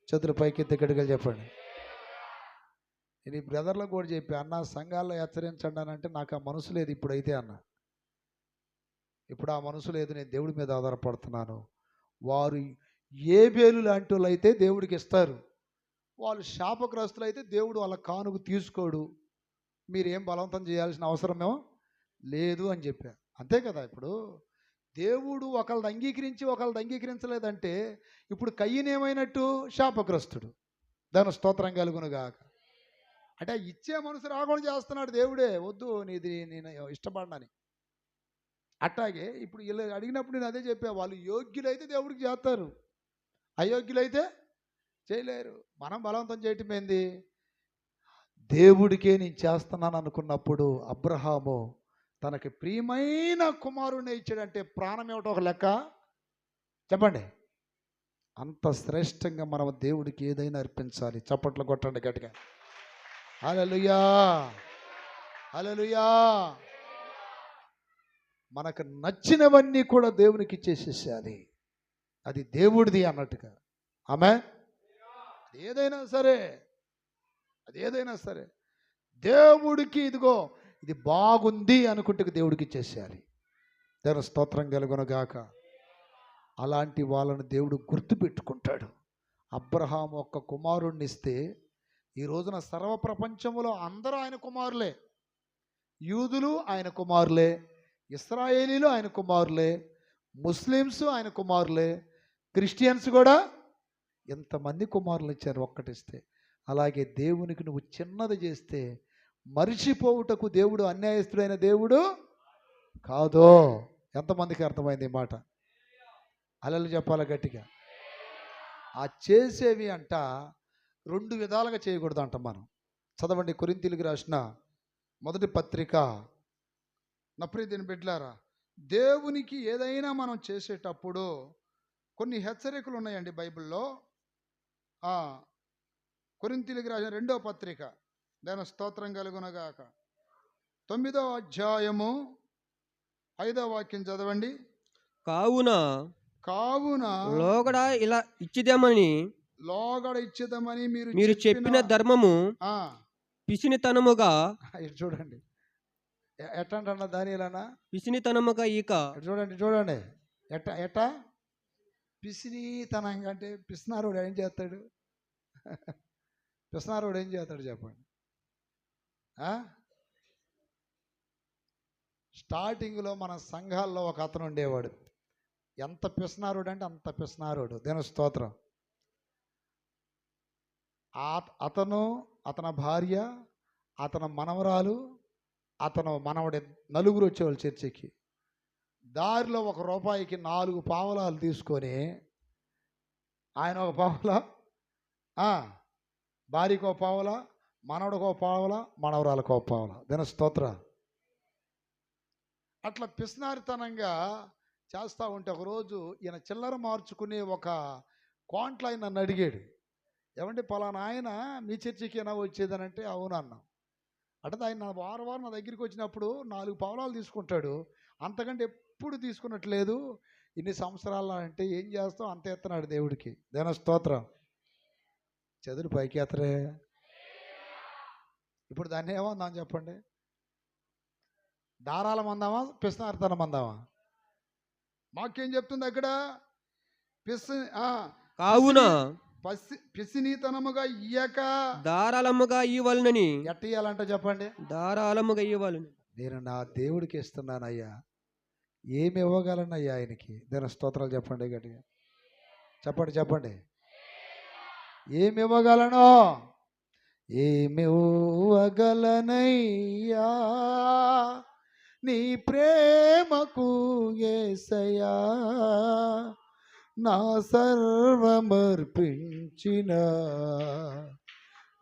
చేతుల పైకి ఎత్తి గడిగలు చెప్పండి. నేను ఈ బ్రదర్లకు కూడా చెప్పి, అన్న సంఘాల్లో హెచ్చరించండి అని అంటే నాకు ఆ మనసు లేదు ఇప్పుడైతే అన్న. ఇప్పుడు ఆ మనసు లేదు. నేను దేవుడి మీద ఆధారపడుతున్నాను. వారు ఏబేలు లాంటి వాళ్ళు అయితే దేవుడికి ఇస్తారు. వాళ్ళు శాపగ్రస్తులు అయితే దేవుడు వాళ్ళ కానుక తీసుకోడు. మీరు ఏం బలవంతం చేయాల్సిన అవసరమేమో లేదు అని చెప్పా. అంతే కదా. ఇప్పుడు దేవుడు ఒకళ్ళది అంగీకరించి ఒకళ్ళది అంగీకరించలేదంటే ఇప్పుడు కయ్యను ఏమైనట్టు? శాపగ్రస్తుడు. దాని స్తోత్రం కలుగునుగాక. అంటే ఇచ్చే మనసు రాకుండా చేస్తున్నాడు దేవుడే. వద్దు, నీది నేను ఇష్టపడనని. అట్లాగే ఇప్పుడు ఇలా అడిగినప్పుడు నేను అదే చెప్పా, వాళ్ళు యోగ్యులైతే దేవుడికి చేస్తారు, అయోగ్యులైతే చేయలేరు. మనం బలవంతం చేయటం ఏంది? దేవుడికే నేను చేస్తున్నాను అనుకున్నప్పుడు అబ్రహాము తనకి ప్రియమైన కుమారుణ్ణి ఇచ్చాడంటే ప్రాణం ఏమిటో ఒక లెక్క చెప్పండి. అంత శ్రేష్టంగా మనం దేవుడికి ఏదైనా అర్పించాలి. చప్పట్లు కొట్టండి గట్టిగా. హల్లెలూయా, హల్లెలూయా. మనకు నచ్చినవన్నీ కూడా దేవునికి ఇచ్చేసేయాలి. అది దేవుడిది అన్నట్టుగా. ఆమె ఏదైనా సరే, అది ఏదైనా సరే దేవుడికి ఇదిగో ఇది బాగుంది అనుకుంటే దేవుడికి ఇచ్చేసేయాలి. దేవుని స్తోత్రం కలుగునుగాక. అలాంటి వాళ్ళని దేవుడు గుర్తుపెట్టుకుంటాడు. అబ్రహాం ఒక్క కుమారుణ్ణి ఇస్తే ఈ రోజున సర్వ ప్రపంచంలో అందరూ ఆయన కుమారులే. యూదులు ఆయన కుమారులే, ఇశ్రాయేలీలు ఆయన కుమారులే, ముస్లిమ్స్ ఆయన కుమారులే, క్రిస్టియన్స్ కూడా ఎంతమంది కుమారులు ఇచ్చారు ఒక్కటిస్తే. అలాగే దేవునికి నువ్వు చిన్నది చేస్తే మరిచిపోవుటకు దేవుడు అన్యాయస్తుడైన దేవుడు కాదు. ఎంతమందికి అర్థమైంది ఈ మాట? అలలు చెప్పాలి గట్టిగా. ఆ చేసేవి అంట రెండు విధాలుగా చేయకూడదు అంట. మనం చదవండి, కొరింథీయులకు రాసిన మొదటి పత్రిక. నా ప్రియమైన బిడ్డలారా, దేవునికి ఏదైనా మనం చేసేటప్పుడు కొన్ని హెచ్చరికలు ఉన్నాయండి బైబిల్లో. కొరింథీయులకు రాసిన 2వ పత్రిక, దాని స్తోత్రం కలుగునగాక, 9వ అధ్యాయము 5వ వాక్యం చదవండి. కావున లోగడ ఇలా ఇచ్చిదేమని మీరు చెప్పిన ధర్మము పిసినితనముగా, చూడండి ఎట్టంట దానియేలనా పిసినితనముగా ఇక చూడండి ఎట్ట పిసినితనంగా అంటే పిసినారోడు ఏం చేస్తాడు? పిసినారోడు ఏం చేస్తాడు చెప్పండి. స్టార్టింగ్లో మన సంఘాల్లో ఒక అతను ఉండేవాడు. ఎంత పిసినారోడు అంటే అంత పిసినారోడు. దేని స్తోత్రం. అతను, అతని భార్య, అతని మనవరాలు, అతను మనవడి నలుగురు వచ్చేవాళ్ళు చర్చికి. దారిలో ₹1 4 పావలాలు తీసుకొని ఆయన ఒక పావలా, భార్యకో పావలా, మనవడికో పావలా, మనవరాలకో పావలా. దేని స్తోత్ర. అట్లా పిసినారితనంగా చేస్తూ ఉంటే ఒకరోజు ఈయన చిల్లర మార్చుకునే ఒక కాంట్ల ఆయన నన్ను అడిగాడు, ఏమంటే పలానా ఆయన మీ చర్చికి అయినా వచ్చేదనంటే అవును అన్నాం. అంటే ఆయన వారం నా దగ్గరికి వచ్చినప్పుడు 4 పావలాలు తీసుకుంటాడు, అంతకంటే ఎప్పుడు తీసుకున్నట్లేదు ఇన్ని సంవత్సరాలు. అంటే ఏం చేస్తావు, అంత ఎత్తనాడు దేవుడికి. దేని స్తోత్రం. చదురు పైకి ఎత్తరే. ఇప్పుడు దాన్ని ఏమందాం చెప్పండి? దారాల మందామా, పిసినారితనం మందామా? మాకేం చెప్తుంది అక్కడ? కావున పిసినీతనముగా ఇయ్యక ధారాళముగా ఇవ్వాలని. ఎట్ట ఇయ్యాలంట చెప్పండి? ధారాళముగా ఇవ్వాలని. నేను నా దేవుడికి ఇస్తున్నానయ్యా, ఏమి ఇవ్వగలనయ్యా ఆయనకి? దాని స్తోత్రాలు చెప్పండి గట్టిగా. చెప్పండి. ఏమి ఇవ్వగలను? ఏమి ఇవ్వగలనయ్యా నీ ప్రేమకు యేసయ్యా, నా సర్వమర్పించిన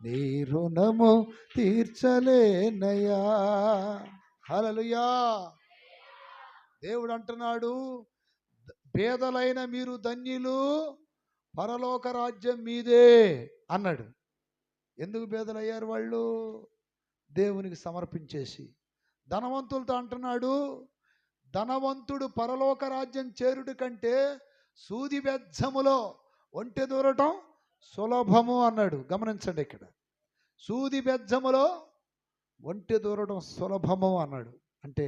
నీ రుణము తీర్చలేనయ్యా. హల్లెలూయా. దేవుడు అంటున్నాడు, పేదలైన మీరు ధన్యులు, పరలోక రాజ్యం మీదే అన్నాడు. ఎందుకు పేదలయ్యారు వాళ్ళు? దేవునికి సమర్పించేసి. ధనవంతులతో అంటున్నాడు, ధనవంతుడు పరలోక రాజ్యం చేరుడు కంటే సూది బెజ్జములో ఒంటె దూరటం సులభము అన్నాడు. గమనించండి, ఇక్కడ సూది బెజ్జములో ఒంటె దూరటం సులభము అన్నాడు. అంటే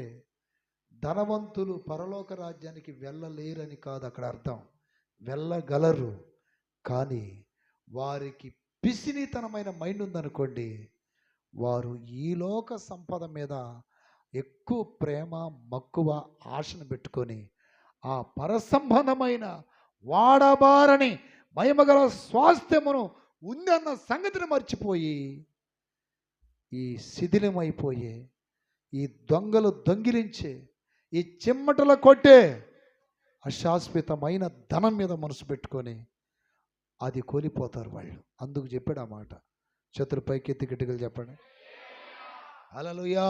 ధనవంతులు పరలోక రాజ్యానికి వెళ్ళలేరని కాదు అక్కడ అర్థం. వెళ్ళగలరు, కానీ వారికి పిసినితనమైన మైండ్ ఉందనుకోండి, వారు ఈ లోక సంపద మీద ఎక్కువ ప్రేమ, మక్కువ, ఆశను పెట్టుకొని ఆ పరసంబంధమైన వాడబారని మహిమగల స్వాస్థ్యమును ఉందన్న సంగతిని మర్చిపోయి ఈ శిథిలమైపోయే, ఈ దొంగలు దొంగిలించే, ఈ చిమ్మటలు కొట్టే అశాశ్వతమైన ధనం మీద మనసు పెట్టుకొని అది కోల్పోతారు వాళ్ళు. అందుకు చెప్పాడు ఆ మాట. చేతులు పైకెత్తి గట్టిగా చెప్పండి. హల్లెలూయా.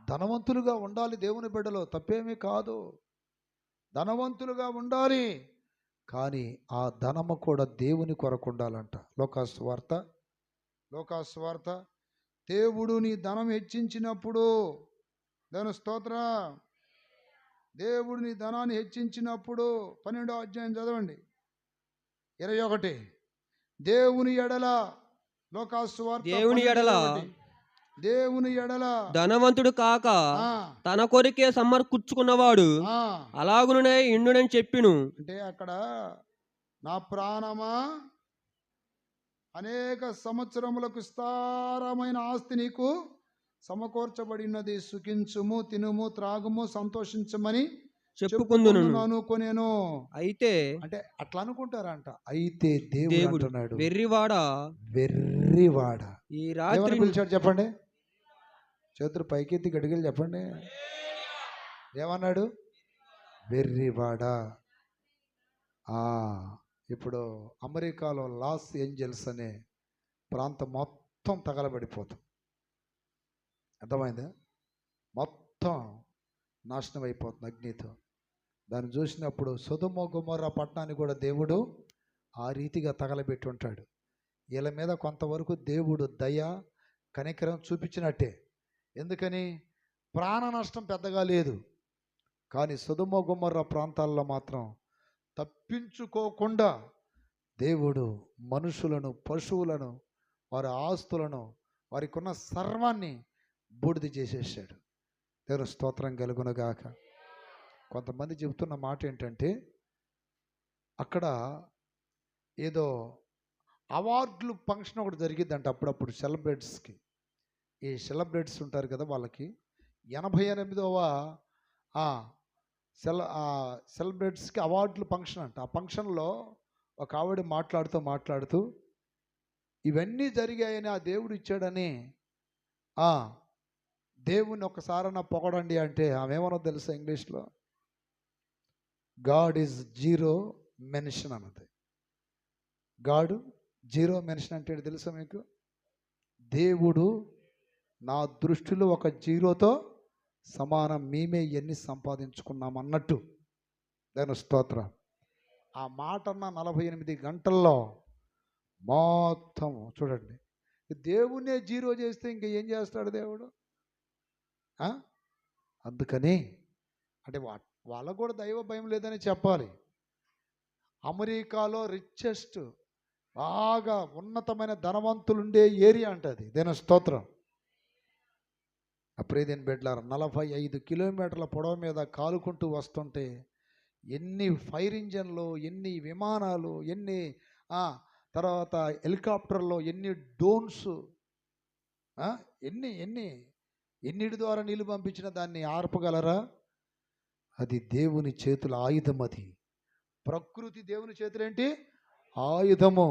ధనవంతులుగా ఉండాలి దేవుని బిడ్డలో, తప్పేమీ కాదు. ధనవంతులుగా ఉండాలి, కానీ ఆ ధనము కూడా దేవుని కొరకు ఉండాలంట. లోకాసువార్త దేవుడు నీ ధనం హెచ్చించినప్పుడు, దాని స్తోత్ర, దేవుడు నీ ధనాన్ని హెచ్చించినప్పుడు 12వ అధ్యాయం చదవండి 21. దేవుని ఎడల, లోకాసువార్త దేవుని ఎడల ధనవంతుడు కాక తన కొరికే సమకూర్చుకున్నవాడు అలాగునే ఇండునని చెప్పిను. అంటే అక్కడ నా ప్రాణమా, అనేక సంవత్సరములకు విస్తారమైన ఆస్తి నీకు సమకూర్చబడినది, సుఖించుము, తినుము, త్రాగుము, సంతోషించమని చెప్పుకుందును కొనేను. అయితే అంటే అట్లా అనుకుంటారంట. అయితే దేవుడు అంటున్నాడు, వెర్రివాడా ఈ రాత్రి పిలిచాడు చెప్పండి. చేతులు పైకెత్తి గడిగలు చెప్పండి. ఏమన్నాడు? వెర్రివాడా. ఇప్పుడు అమెరికాలో లాస్ ఏంజల్స్ అనే ప్రాంతం మొత్తం తగలబడిపోతుంది. అర్థమైందా? మొత్తం నాశనం అయిపోతుంది అగ్నితో. దాన్ని చూసినప్పుడు సొదొమ గొమొర్రా పట్టణాన్ని కూడా దేవుడు ఆ రీతిగా తగలబెట్టి ఉంటాడు. వీళ్ళ మీద కొంతవరకు దేవుడు దయ, కనికరం చూపించినట్టే. ఎందుకని? ప్రాణ నష్టం పెద్దగా లేదు. కానీ సొదొమ గొమొర్రా ప్రాంతాల్లో మాత్రం తప్పించుకోకుండా దేవుడు మనుషులను, పశువులను, వారి ఆస్తులను, వారికి ఉన్న సర్వాన్ని బూడిద చేసేసాడు. దేవుని స్తోత్రం కలుగునుగాక. కొంతమంది చెబుతున్న మాట ఏంటంటే, అక్కడ ఏదో అవార్డులు ఫంక్షన్ ఒకటి జరిగిద్దంట అప్పుడప్పుడు సెలబ్రిటీస్కి. ఈ సెలబ్రిటీస్ ఉంటారు కదా, వాళ్ళకి 88వ సెలబ్రిటీస్కి అవార్డులు ఫంక్షన్ అంట. ఆ ఫంక్షన్లో ఒక ఆవిడ మాట్లాడుతూ ఇవన్నీ జరిగాయని, ఆ దేవుడు ఇచ్చాడని, దేవుని ఒకసారన్నా పొగడండి అంటే ఆమె ఏమన్నా తెలుసా? ఇంగ్లీష్లో గాడ్ ఈజ్ జీరో మెన్షన్ అన్నది. గాడ్ జీరో మెన్షన్ అంటే తెలుసా మీకు? దేవుడు నా దృష్టిలో ఒక జీరోతో సమానం, మేమే ఎన్ని సంపాదించుకున్నామన్నట్టు. దాని స్తోత్రం. ఆ మాట అన్న 48 గంటల్లో మొత్తం చూడండి, దేవుణ్ణే జీరో చేస్తే ఇంక ఏం చేస్తాడు దేవుడు? అందుకని అంటే వాళ్ళకు కూడా దైవ భయం లేదని చెప్పాలి. అమెరికాలో రిచెస్ట్, బాగా ఉన్నతమైన ధనవంతులు ఉండే ఏరియా అంటది. దేని స్తోత్రం. అప్పుడే దేని బిడ్డలారా, 45 కిలోమీటర్ల పొడవు మీద కాలుకుంటూ వస్తుంటే ఎన్ని ఫైర్ ఇంజన్లు, ఎన్ని విమానాలు, ఎన్ని తర్వాత హెలికాప్టర్లో ఎన్ని డ్రోన్స్, ఎన్నిటి ద్వారా నీళ్ళు పంపించిన దాన్ని ఆర్పగలరా? అది దేవుని చేతుల ఆయుధం. అది ప్రకృతి దేవుని చేతులేంటి? ఆయుధము.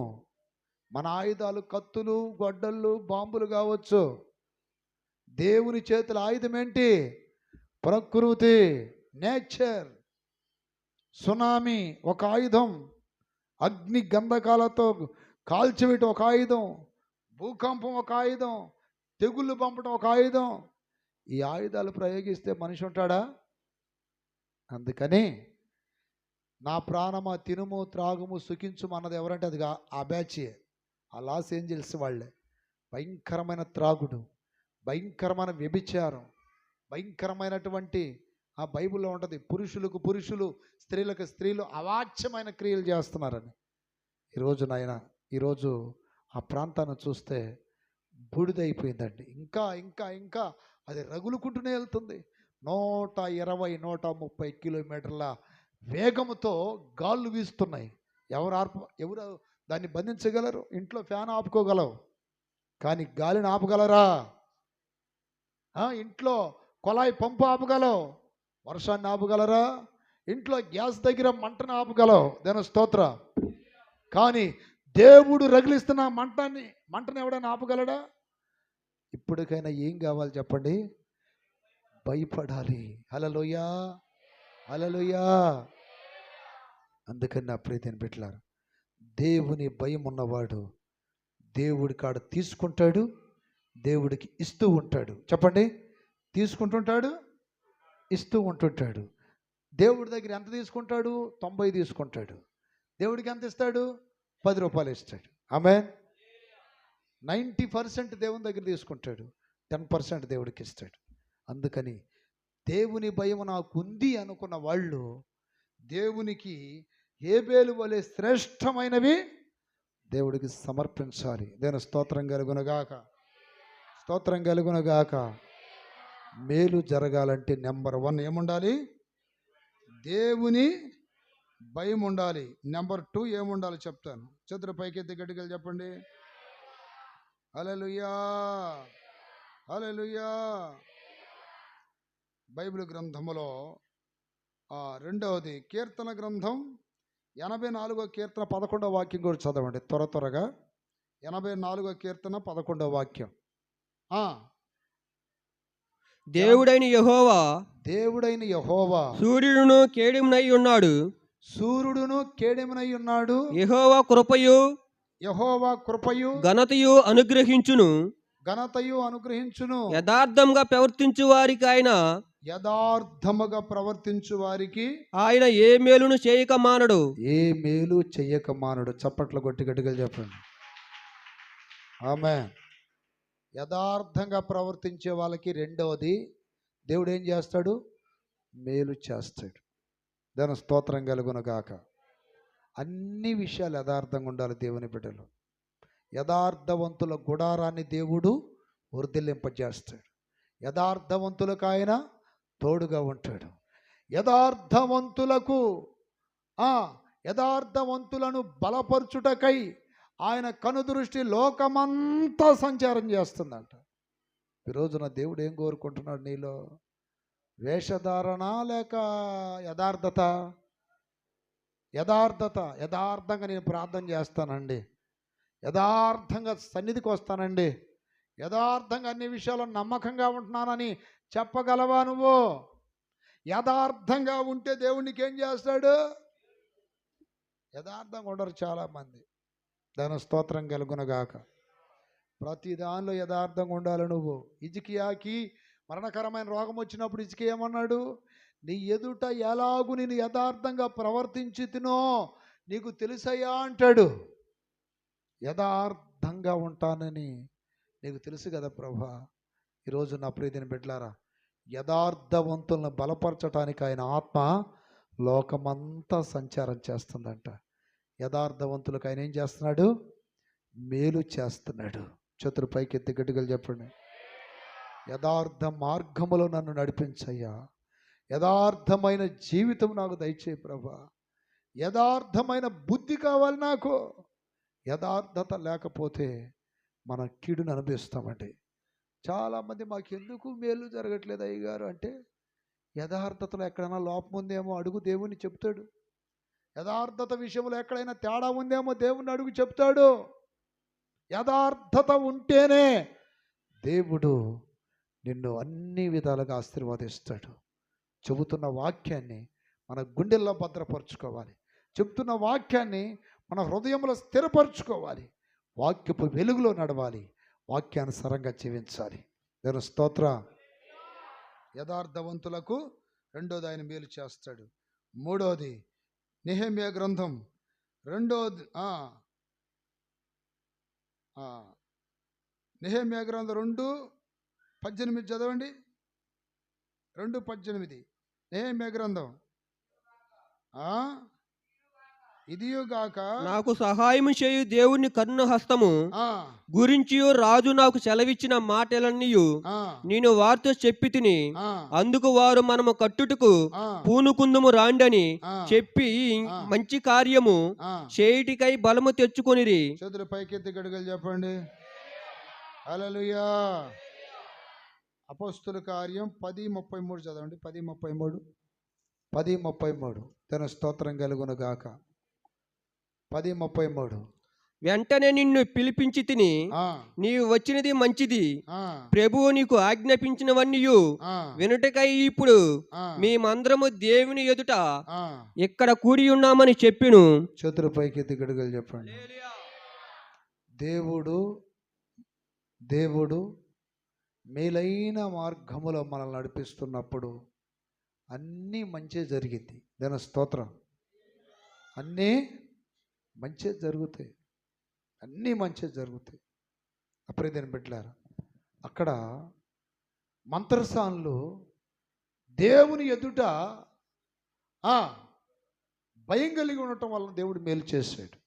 మన ఆయుధాలు కత్తులు, గొడ్డళ్ళు, బాంబులు కావచ్చు. దేవుని చేతుల ఆయుధం ఏంటి? ప్రకృతి, నేచర్. సునామీ ఒక ఆయుధం, అగ్ని గంధకాలతో కాల్చివేయటం ఒక ఆయుధం, భూకంపం ఒక ఆయుధం, తెగుళ్ళు పంపడం ఒక ఆయుధం. ఈ ఆయుధాలు ప్రయోగిస్తే మనిషి ఉంటాడా? అందుకని నా ప్రాణమా తినుము, త్రాగుము, సుఖించుము అన్నది ఎవరంటే అది ఆ బ్యాచే, ఆ లాస్ ఏంజల్స్ వాళ్ళే. భయంకరమైన త్రాగుడు, భయంకరమైన వ్యభిచారం, భయంకరమైనటువంటి ఆ బైబిల్లో ఉంటుంది, పురుషులకు పురుషులు, స్త్రీలకు స్త్రీలు అవాచ్యమైన క్రియలు చేస్తున్నారని. ఈరోజు ఆ ప్రాంతాన్ని చూస్తే బూడిదైపోయిందండి. ఇంకా ఇంకా ఇంకా అది రగులుకుంటూనే వెళ్తుంది. 120, 130 కిలోమీటర్ల వేగముతో గాళ్ళు వీస్తున్నాయి. ఎవరు దాన్ని బంధించగలరు? ఇంట్లో ఫ్యాన్ ఆపుకోగలవు, కానీ గాలిని ఆపగలరా? ఇంట్లో కొలాయి పంపు ఆపగలవు, వర్షాన్ని ఆపగలరా? ఇంట్లో గ్యాస్ దగ్గర మంటను ఆపగలవు. దాని స్తోత్ర. కానీ దేవుడు రగిలిస్తున్న మంటను ఎవడైనా ఆపగలడా? ఇప్పటికైనా ఏం కావాలి చెప్పండి? భయపడాలి. హల్లెలూయా, హల్లెలూయా. అందుకని నా ప్రియమైన బిడ్డలారా, దేవుని భయం ఉన్నవాడు దేవుడి కాడ తీసుకుంటాడు, దేవుడికి ఇస్తూ ఉంటాడు. చెప్పండి, తీసుకుంటుంటాడు, ఇస్తూ ఉంటుంటాడు. దేవుడి దగ్గర ఎంత తీసుకుంటాడు? 90 తీసుకుంటాడు. దేవుడికి ఎంత ఇస్తాడు? 10 రూపాయలు ఇస్తాడు. ఆమేన్. 90% దేవుని దగ్గర తీసుకుంటాడు, 10% దేవుడికి ఇస్తాడు. అందుకని దేవుని భయం నాకుంది అనుకున్న వాళ్ళు దేవునికి హేబేలు వలె శ్రేష్టమైనవి దేవుడికి సమర్పించాలి. దేవుని స్తోత్రం కలుగునుగాక, స్తోత్రం కలుగునుగాక. మేలు జరగాలంటే నెంబర్ 1 ఏముండాలి? దేవుని భయం ఉండాలి. నెంబర్ 2 ఏముండాలి చెప్తాను. చేతుల పైకెత్తి గట్టిగా చెప్పండి. హల్లెలూయా, హల్లెలూయా. బైబిల్ గ్రంథములో రెండవది కీర్తన గ్రంథం 84వ కీర్తన 11వ వాక్యం కూడా చదవండి త్వరగా. 84వ కీర్తన 11వ వాక్యం. దేవుడైన యెహోవా, దేవుడైన యెహోవా సూర్యుడును కేడెమునై ఉన్నాడు. సూర్యుడును కేడెమునై ఉన్నాడు. యెహోవా కృపయు, యెహోవా కృపయు, ఘనతయు అనుగ్రహించును. ఘనతయు అనుగ్రహించును. యథార్థంగా ప్రవర్తించు వారికి ఆయన, యథార్థముగా ప్రవర్తించు వారికి ఆయన ఏ మేలును చేయక మానడు. ఏ మేలు చెయ్యక మానడు. చప్పట్లు కొట్టి గట్టిగా చెప్పండి. ఆమేన్. యథార్థంగా ప్రవర్తించే వాళ్ళకి రెండవది దేవుడు ఏం చేస్తాడు? మేలు చేస్తాడు. దాని స్తోత్రం కలుగునుగాక. అన్ని విషయాలు యథార్థంగా ఉండాలి దేవుని బిడ్డలు. యథార్థవంతుల గుడారాన్ని దేవుడు వర్ధిల్లింపజేస్తాడు. యథార్థవంతులకు ఆయన తోడుగా ఉంటాడు. యథార్థవంతులను బలపరచుటకై ఆయన కనుదృష్టి లోకమంతా సంచారం చేస్తుందంట. ఈ రోజున దేవుడు ఏం కోరుకుంటున్నాడు నీలో? వేషధారణ లేక యథార్థత? యథార్థంగా నేను ప్రార్థన చేస్తానండి, యథార్థంగా సన్నిధికి వస్తానండి, యథార్థంగా అన్ని విషయాల్లో నమ్మకంగా ఉంటున్నానని చెప్పగలవా నువ్వు? యథార్థంగా ఉంటే దేవునికి ఏం చేస్తాడు? యథార్థంగా ఉండరు చాలామంది. దాని స్తోత్రం కలుగునుగాక. ప్రతి దానిలో యథార్థంగా ఉండాలి నువ్వు. హిజ్కియాకి మరణకరమైన రోగం వచ్చినప్పుడు హిజ్కియా ఏమన్నాడు? నీ ఎదుట ఎలాగు నేను యథార్థంగా ప్రవర్తించి తినో నీకు తెలుసయ్యా అంటాడు. యథార్థంగా ఉంటానని నీకు తెలుసు కదా ప్రభా. ఈరోజు నా ప్రియమైన బిడ్డలారా, యథార్థవంతులను బలపరచడానికి ఆయన ఆత్మ లోకమంతా సంచారం చేస్తుందంట. యథార్థవంతులకు ఆయన ఏం చేస్తున్నాడు? మేలు చేస్తున్నాడు. చేతులు పైకెత్తి గట్టిగా చెప్పండి. యథార్థ మార్గములో నన్ను నడిపించయ్యా, యథార్థమైన జీవితం నాకు దయచేయి ప్రభా, యథార్థమైన బుద్ధి కావాలి నాకు. యథార్థత లేకపోతే మన కీడును అనుభవిస్తామండి. చాలామంది మాకు ఎందుకు మేలు జరగట్లేదు అయ్యగారు అంటే, యథార్థతలో ఎక్కడైనా లోపం ఉందేమో అడుగు, దేవుని చెప్తాడు. యథార్థత విషయంలో ఎక్కడైనా తేడా ఉందేమో దేవుని అడుగు, చెప్తాడు. యథార్థత ఉంటేనే దేవుడు నిన్ను అన్ని విధాలుగా ఆశీర్వదిస్తాడు. చెబుతున్న వాక్యాన్ని మన గుండెల్లో భద్రపరచుకోవాలి. చెబుతున్న వాక్యాన్ని మన హృదయంలో స్థిరపరచుకోవాలి. వాక్యపు వెలుగులో నడవాలి. వాక్యానుసారంగా జీవించాలి. దేవుని స్తోత్ర. యథార్థవంతులకు రెండోది ఆయన మేలు చేస్తాడు. మూడోది నెహెమ్యా గ్రంథం నెహెమ్యా గ్రంథం 2:18 చదవండి. 2:18 నెహెమ్యా గ్రంథం. ఇదియుగాక నాకు సహాయం చేయు దేవుని కరుణ హస్తము గురించి రాజు నాకు సెలవిచ్చిన మాటలన్నీ నేను వారితో చెప్పి తిని, అందుకు వారు మనము కట్టుటకు పూనుకుందుము రాండని చెప్పి మంచి కార్యము చేయుటికై బలము తెచ్చుకొనిరి. చేతుల పైకెత్తి గడుగలు చెప్పండి. హల్లెలూయా. అపోస్తుల కార్యం 10:33 చదవండి. 10:33 తన స్తోత్రం కలుగును గాక. 10:33 వెంటనే నిన్ను పిలిపించి తిని, నీవు వచ్చినది మంచిది, ప్రభువు నీకు ఆజ్ఞాపించినవన్నీ వినుటకై ఇప్పుడు మేమందరము దేవుని ఎదుట ఇక్కడ కూడి ఉన్నామని చెప్పిను. చేతుల పైకెత్తి గడుగలు చెప్పండి. దేవుడు మేలైన మార్గములో మనల్ని నడిపిస్తున్నప్పుడు అన్నీ మంచి జరిగింది. దాని స్తోత్రం. అన్నీ మంచి జరుగుతాయి, అన్నీ మంచి జరుగుతాయి. అప్పుడే దీన్ని పెట్టారు. అక్కడ మంత్రసానులు దేవుని ఎదుట భయం కలిగి ఉండటం వలన దేవుడు మేలు చేశాడు.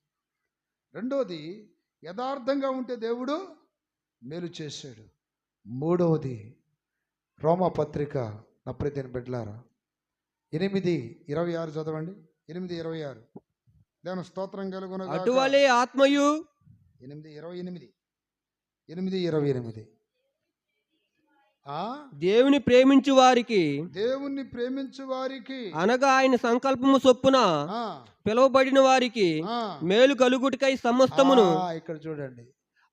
రెండవది, యథార్థంగా ఉంటే దేవుడు మేలు చేశాడు. మూడవది, రోమాపత్రిక నా ప్రియమైన బిడ్డలారా 8:26 చదవండి. 8:26. దేవుని స్తోత్రం కలుగును గాక. అటువలే ఆత్మయు 8:28 దేవుని ప్రేమించు వారికి అనగా ఆయన సంకల్పము చొప్పున పిలువబడిన వారికి మేలు కలుగుటకై సమస్తమును. ఇక్కడ చూడండి,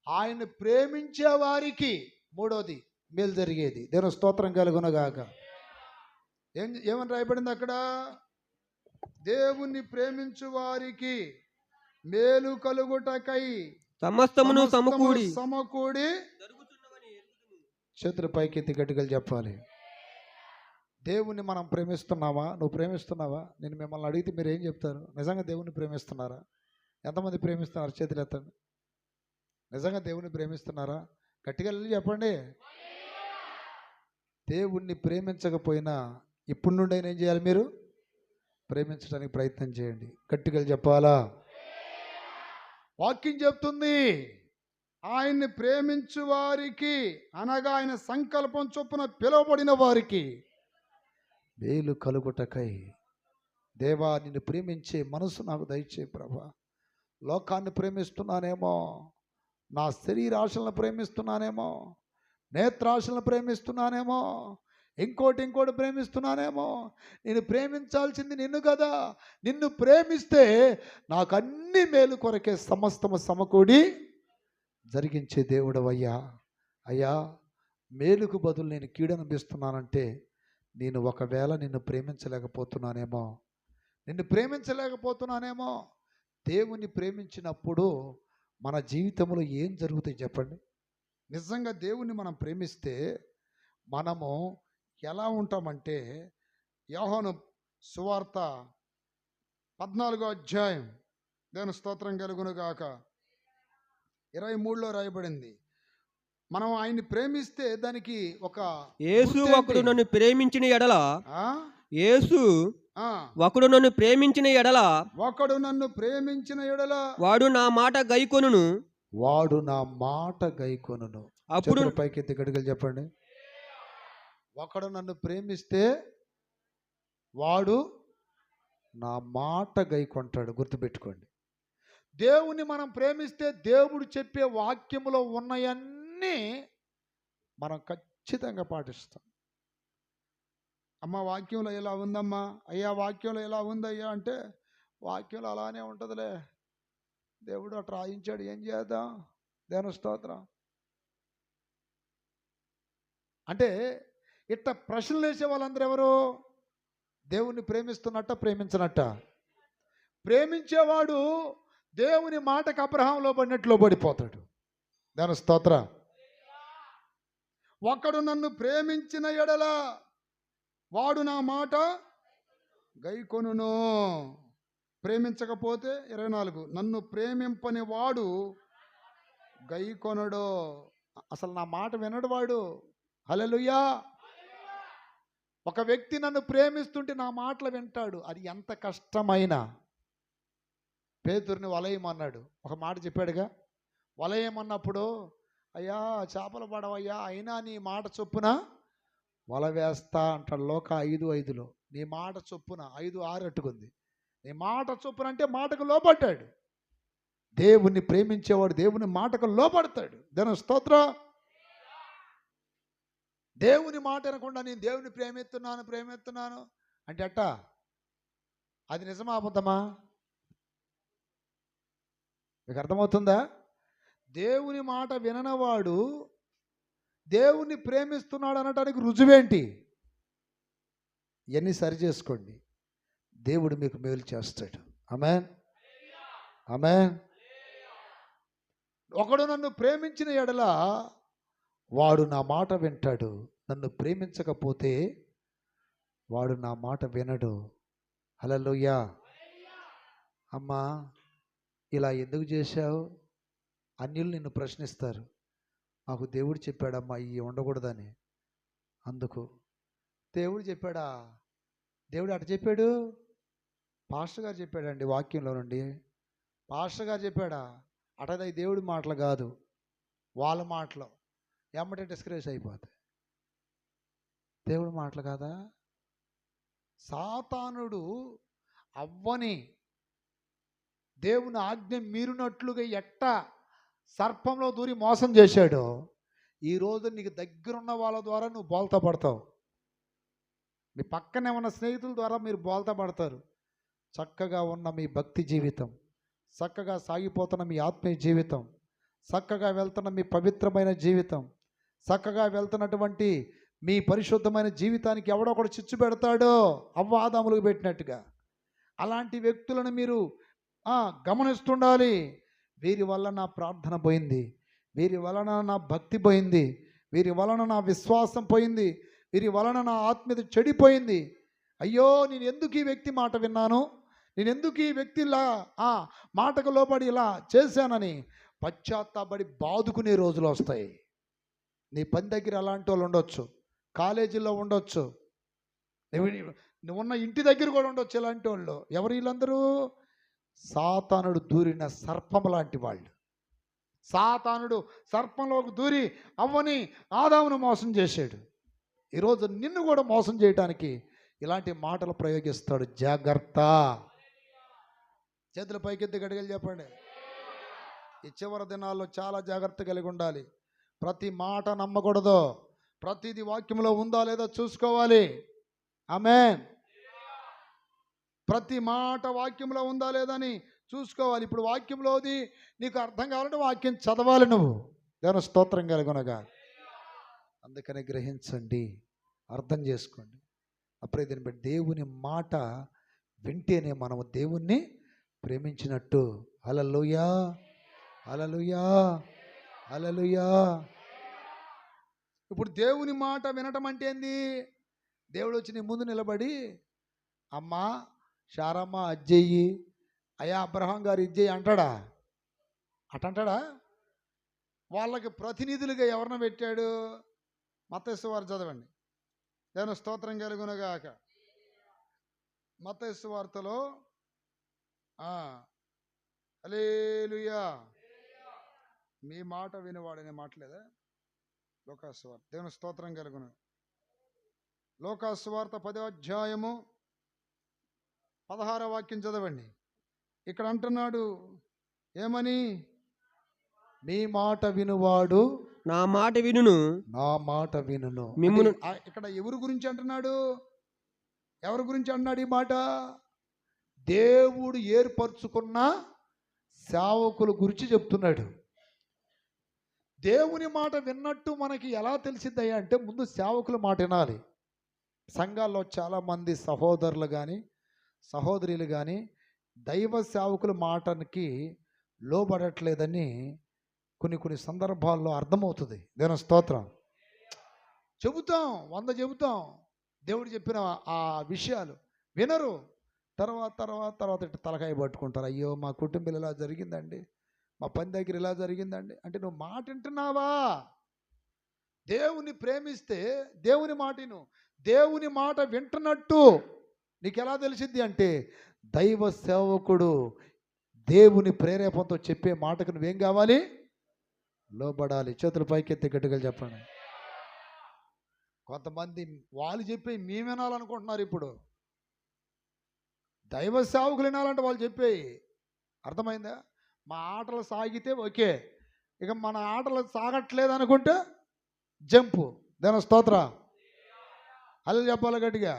ఆయన ప్రేమించే వారికి మూడోది మేలు జరిగేది. దేవుని స్తోత్రం కలుగును గాక. ఏమని రాయబడింది అక్కడ? దేవుణ్ణి ప్రేమించు వారికి మేలు కలుగుటకై సమస్తమును సమకూడి. చేతుల పైకెత్తి గట్టిగా చెప్పాలి. దేవుణ్ణి మనం ప్రేమిస్తున్నావా? నువ్వు ప్రేమిస్తున్నావా? నేను మిమ్మల్ని అడిగితే మీరు ఏం చెప్తారు? నిజంగా దేవుణ్ణి ప్రేమిస్తున్నారా? ఎంతమంది ప్రేమిస్తున్నారు? చేతులు ఎత్తండి. నిజంగా దేవుణ్ణి ప్రేమిస్తున్నారా? గట్టిగా వెళ్ళి చెప్పండి. దేవుణ్ణి ప్రేమించకపోయినా ఇప్పుడు నుండి ఏం చేయాలి? మీరు ప్రేమించడానికి ప్రయత్నం చేయండి. గట్టిగా చెప్పాలా? వాక్యం చెప్తుంది, ఆయన్ని ప్రేమించు వారికి అనగా ఆయన సంకల్పం చొప్పున పిలువబడిన వారికి మేలు కలుగుటకై. దేవా, నిన్ను ప్రేమించే మనసు నాకు దయచేయి ప్రభా. లోకాన్ని ప్రేమిస్తున్నానేమో, నా శరీరాశలను ప్రేమిస్తున్నానేమో, నేత్రాశలను ప్రేమిస్తున్నానేమో, ఇంకోటి ప్రేమిస్తున్నానేమో. నేను ప్రేమించాల్సింది నిన్ను కదా. నిన్ను ప్రేమిస్తే నాకు అన్ని మేలు కొరకే సమస్తము సమకూడి జరిగించే దేవుడు అయ్యా. మేలుకు బదులు నేను కీడనిపిస్తున్నానంటే నేను ఒకవేళ నిన్ను ప్రేమించలేకపోతున్నానేమో. దేవుని ప్రేమించినప్పుడు మన జీవితంలో ఏం జరుగుతాయి చెప్పండి? నిజంగా దేవుని మనం ప్రేమిస్తే మనము ఎలా ఉంటామంటే, యోహాను సువార్త 14వ అధ్యాయం, దేవుని స్తోత్రం కలుగును గాక, 23లో రాయబడింది. మనం ఆయన్ని ప్రేమిస్తే దానికి ఒక యేసు ఒకడు నన్ను ప్రేమించిన ఎడల ఒకడు నన్ను ప్రేమించిన ఎడల వాడు నా మాట గైకొనును. అప్పుడు పైకెత్తి గడిగలు చెప్పండి. ఒకడు నన్ను ప్రేమిస్తే వాడు నా మాట గైకొంటాడు. గుర్తుపెట్టుకోండి. దేవుని మనం ప్రేమిస్తే దేవుడు చెప్పే వాక్యములో ఉన్నవన్నీ మనం ఖచ్చితంగా పాటిస్తాం. అమ్మ, వాక్యంలో ఎలా ఉందమ్మా? అయ్యా, వాక్యంలో ఎలా ఉందయ్యా అంటే, వాక్యంలో అలానే ఉంటుందిలే, దేవుడు అట్లా రాయించాడు, ఏం చేద్దాం? దేవుని స్తోత్రం. అంటే ఇట్లా ప్రశ్నలు వేసే వాళ్ళందరూ ఎవరు? దేవుణ్ణి ప్రేమిస్తున్నట్ట, ప్రేమించనట్ట? ప్రేమించేవాడు దేవుని మాటకు అబ్రహాంలో పడినట్లు పడిపోతాడు. దాని స్తోత్ర. ఒకడు నన్ను ప్రేమించిన ఎడల వాడు నా మాట గైకొనును. ప్రేమించకపోతే 24, నన్ను ప్రేమింపని వాడు గైకొనడు. అసలు నా మాట వినడు వాడు. హల్లెలూయా. ఒక వ్యక్తి నన్ను ప్రేమిస్తుంటే నా మాటలు వింటాడు. అది ఎంత కష్టమైనా. పేతురుని వలయమన్నాడు, ఒక మాట చెప్పాడుగా. వలయమన్నప్పుడు, అయ్యా చేపలు పడవయ్యా, అయినా నీ మాట చొప్పున వల వేస్తా అంటాడు. లోక 5:5లో నీ మాట చొప్పున 5:6 అట్టుకుంది. నీ మాట చొప్పున అంటే మాటకు లోపడ్డాడు. దేవుణ్ణి ప్రేమించేవాడు దేవుని మాటకు లోపడతాడు. దేవుని స్తోత్రం. దేవుని మాట అనకుండా నేను దేవుని ప్రేమిస్తున్నాను అంటే అట్ట అది నిజమా అబద్ధమా? మీకు అర్థమవుతుందా? దేవుని మాట విననవాడు దేవుణ్ణి ప్రేమిస్తున్నాడు అనడానికి రుజువేంటి? ఇవన్నీ సరి చేసుకోండి. దేవుడు మీకు మేలు చేస్తాడు. ఆమేన్, ఆమేన్. ఒకడు నన్ను ప్రేమించిన ఎడల వాడు నా మాట వింటాడు. నన్ను ప్రేమించకపోతే వాడు నా మాట వినడు. హల్లెలూయా. అమ్మా, ఇలా ఎందుకు చేశావు? అన్యులు నిన్ను ప్రశ్నిస్తారు. మాకు దేవుడు చెప్పాడమ్మా ఇవి ఉండకూడదని. అందుకు దేవుడు చెప్పాడా? దేవుడు అటు చెప్పాడు? పాస్టర్ గారు చెప్పాడండి వాక్యంలో నుండి. పాస్టర్ గారు చెప్పాడా? అటది దేవుడి మాటలు కాదు, వాళ్ళ మాటలు. ఎమ్మటే డిస్కరేజ్ అయిపోతాయి. దేవుడి మాటలు కాదా? సాతానుడు అవ్వని దేవుని ఆజ్ఞ మీరినట్లుగా ఎట్టా సర్పంలో దూరి మోసం చేశాడో, ఈరోజు నీకు దగ్గరున్న వాళ్ళ ద్వారా నువ్వు బోల్తా పడతావు. మీ పక్కనే ఉన్న స్నేహితుల ద్వారా మీరు బోల్తా పడతారు. చక్కగా ఉన్న మీ భక్తి జీవితం, చక్కగా సాగిపోతున్న మీ ఆత్మీయ జీవితం, చక్కగా వెళ్తున్న మీ పవిత్రమైన జీవితం, చక్కగా వెళ్తున్నటువంటి మీ పరిశుద్ధమైన జీవితానికి ఎవడో ఒకడు చిచ్చు పెడతాడో, అవ్వాదాములకు పెట్టినట్టుగా. అలాంటి వ్యక్తులను మీరు గమనిస్తుండాలి. వీరి వల్ల నా ప్రార్థన పోయింది, వీరి వలన నా భక్తి పోయింది, వీరి వలన నా విశ్వాసం పోయింది, వీరి వలన నా ఆత్మీయత చెడిపోయింది. అయ్యో, నేను ఎందుకు ఈ వ్యక్తి మాట విన్నాను, నేను ఎందుకు ఈ వ్యక్తిలా మాటకు లోబడి ఇలా చేశానని పశ్చాత్తాపడి బాదుకునే రోజులు వస్తాయి. నీ పని దగ్గర అలాంటి వాళ్ళు ఉండొచ్చు, కాలేజీలో ఉండొచ్చు, నువ్వు ఉన్న ఇంటి దగ్గర కూడా ఉండొచ్చు ఇలాంటి వాళ్ళు. ఎవరు వీళ్ళందరూ? సాతానుడు దూరిన సర్పం లాంటి వాళ్ళు. సాతానుడు సర్పంలోకి దూరి అవ్వని ఆదామును మోసం చేశాడు. ఈరోజు నిన్ను కూడా మోసం చేయడానికి ఇలాంటి మాటలు ప్రయోగిస్తాడు. జాగ్రత్త. చేతుల పైకెత్తి గడిగలు చెప్పండి. ఈ చివరి దినాల్లో చాలా జాగ్రత్త కలిగి ఉండాలి. ప్రతి మాట నమ్మకూడదు. ప్రతిది వాక్యంలో ఉందా లేదా చూసుకోవాలి. ఆమేన్. ప్రతి మాట వాక్యంలో ఉందా లేదని చూసుకోవాలి. ఇప్పుడు వాక్యంలోది నీకు అర్థం కావాలంటే వాక్యం చదవాలి నువ్వు. దేవుని స్తోత్రం కలుగునగా. అందుకని గ్రహించండి, అర్థం చేసుకోండి. అప్పుడే దీన్ని బట్టి దేవుని మాట వింటేనే మనము దేవుణ్ణి ప్రేమించినట్టు. హల్లెలూయా, హల్లెలూయా, హల్లెలూయా. ఇప్పుడు దేవుని మాట వినటం అంటే ఏంది? దేవుడు వచ్చి నీ ముందు నిలబడి, అమ్మా శారమ్మ అజ్జయ్యి, అయ్యా అబ్రహాం గారు ఇజ్జయ్యి అంటాడా? అటంటాడా? వాళ్ళకి ప్రతినిధులుగా ఎవరిని పెట్టాడు? మత్తయి సువార్త చదవండి. నేను స్తోత్రం కలుగునుగాక. మత్తయి సువార్తలో హల్లెలూయా, మీ మాట వినివాడనే మాటలేదా? లోకాసు వార్త. దేవుని స్తోత్రం కలుగును. లోకాసు వార్త 10వ అధ్యాయము 16వ వాక్యం చదవండి. ఇక్కడ అంటున్నాడు ఏమని? మీ మాట వినువాడు నా మాట వినును, నా మాట వినును. మిమ్మును. ఇక్కడ ఎవరి గురించి అంటున్నాడు? ఎవరి గురించి అన్నాడు ఈ మాట? దేవుడు ఏర్పరచుకున్న సేవకుల గురించి చెప్తున్నాడు. దేవుని మాట విన్నట్టు మనకి ఎలా తెలిసిద్దయ్యా అంటే, ముందు సేవకుల మాట వినాలి. సంఘాల్లో చాలామంది సహోదరులు కానీ సహోదరులు కానీ దైవ సేవకుల మాటకి లోబడట్లేదని కొన్ని సందర్భాల్లో అర్థమవుతుంది. దేవుని స్తోత్రం. చెబుతాం, 100 చెబుతాం, దేవుడు చెప్పిన ఆ విషయాలు వినరు. తర్వాత ఇట్లా తలకాయ పట్టుకుంటారు. అయ్యో మా కుటుంబంలో ఇలా జరిగిందండి, మా పని దగ్గర ఇలా జరిగిందండి. అంటే నువ్వు మాట వింటున్నావా? దేవుని ప్రేమిస్తే దేవుని మాటను, దేవుని మాట వింటున్నట్టు నీకు ఎలా తెలిసింది అంటే, దైవ సేవకుడు దేవుని ప్రేరేపణతో చెప్పే మాటకు నువ్వేం కావాలి? లోబడాలి. చేతుల పైకెత్తి గట్టిగా చెప్పండి. కొంతమంది వాళ్ళు చెప్పి మేము వినాలనుకుంటున్నారు. ఇప్పుడు దైవ సేవకులు వినాలంటే వాళ్ళు చెప్పేయి అర్థమైందా? మా ఆటలు సాగితే ఓకే, ఇక మన ఆటలు సాగట్లేదు అనుకుంటే జంపు. దాని స్తోత్ర అలా చెప్పాలి గట్టిగా.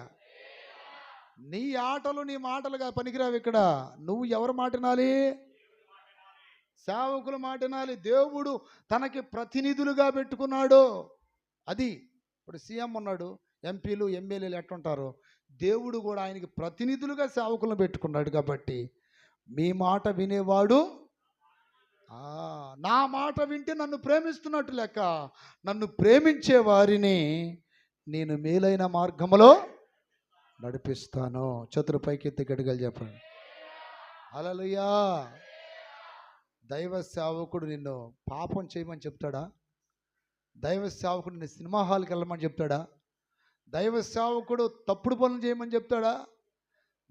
నీ ఆటలు నీ మాటలుగా పనికిరావు. ఇక్కడ నువ్వు ఎవరు మాట వినాలి? సేవకుల మాట వినాలి. దేవుడు తనకి ప్రతినిధులుగా పెట్టుకున్నాడు. అది ఇప్పుడు సీఎం ఉన్నాడు, ఎంపీలు ఎమ్మెల్యేలు ఎట్టుంటారు, దేవుడు కూడా ఆయనకి ప్రతినిధులుగా సేవకులను పెట్టుకున్నాడు. కాబట్టి మీ మాట వినేవాడు నా మాట వింటే నన్ను ప్రేమిస్తున్నట్టు లెక్క. నన్ను ప్రేమించే వారిని నేను మేలైన మార్గంలో నడిపిస్తాను. చేతుల పైకెత్తి గట్టిగా చెప్పండి. హల్లెలూయా, దైవ సేవకుడు నిన్ను పాపం చేయమని చెప్తాడా? దైవ సేవకుడు నిన్ను సినిమా హాల్కి వెళ్ళమని చెప్తాడా? దైవ సేవకుడు తప్పుడు పనులు చేయమని చెప్తాడా?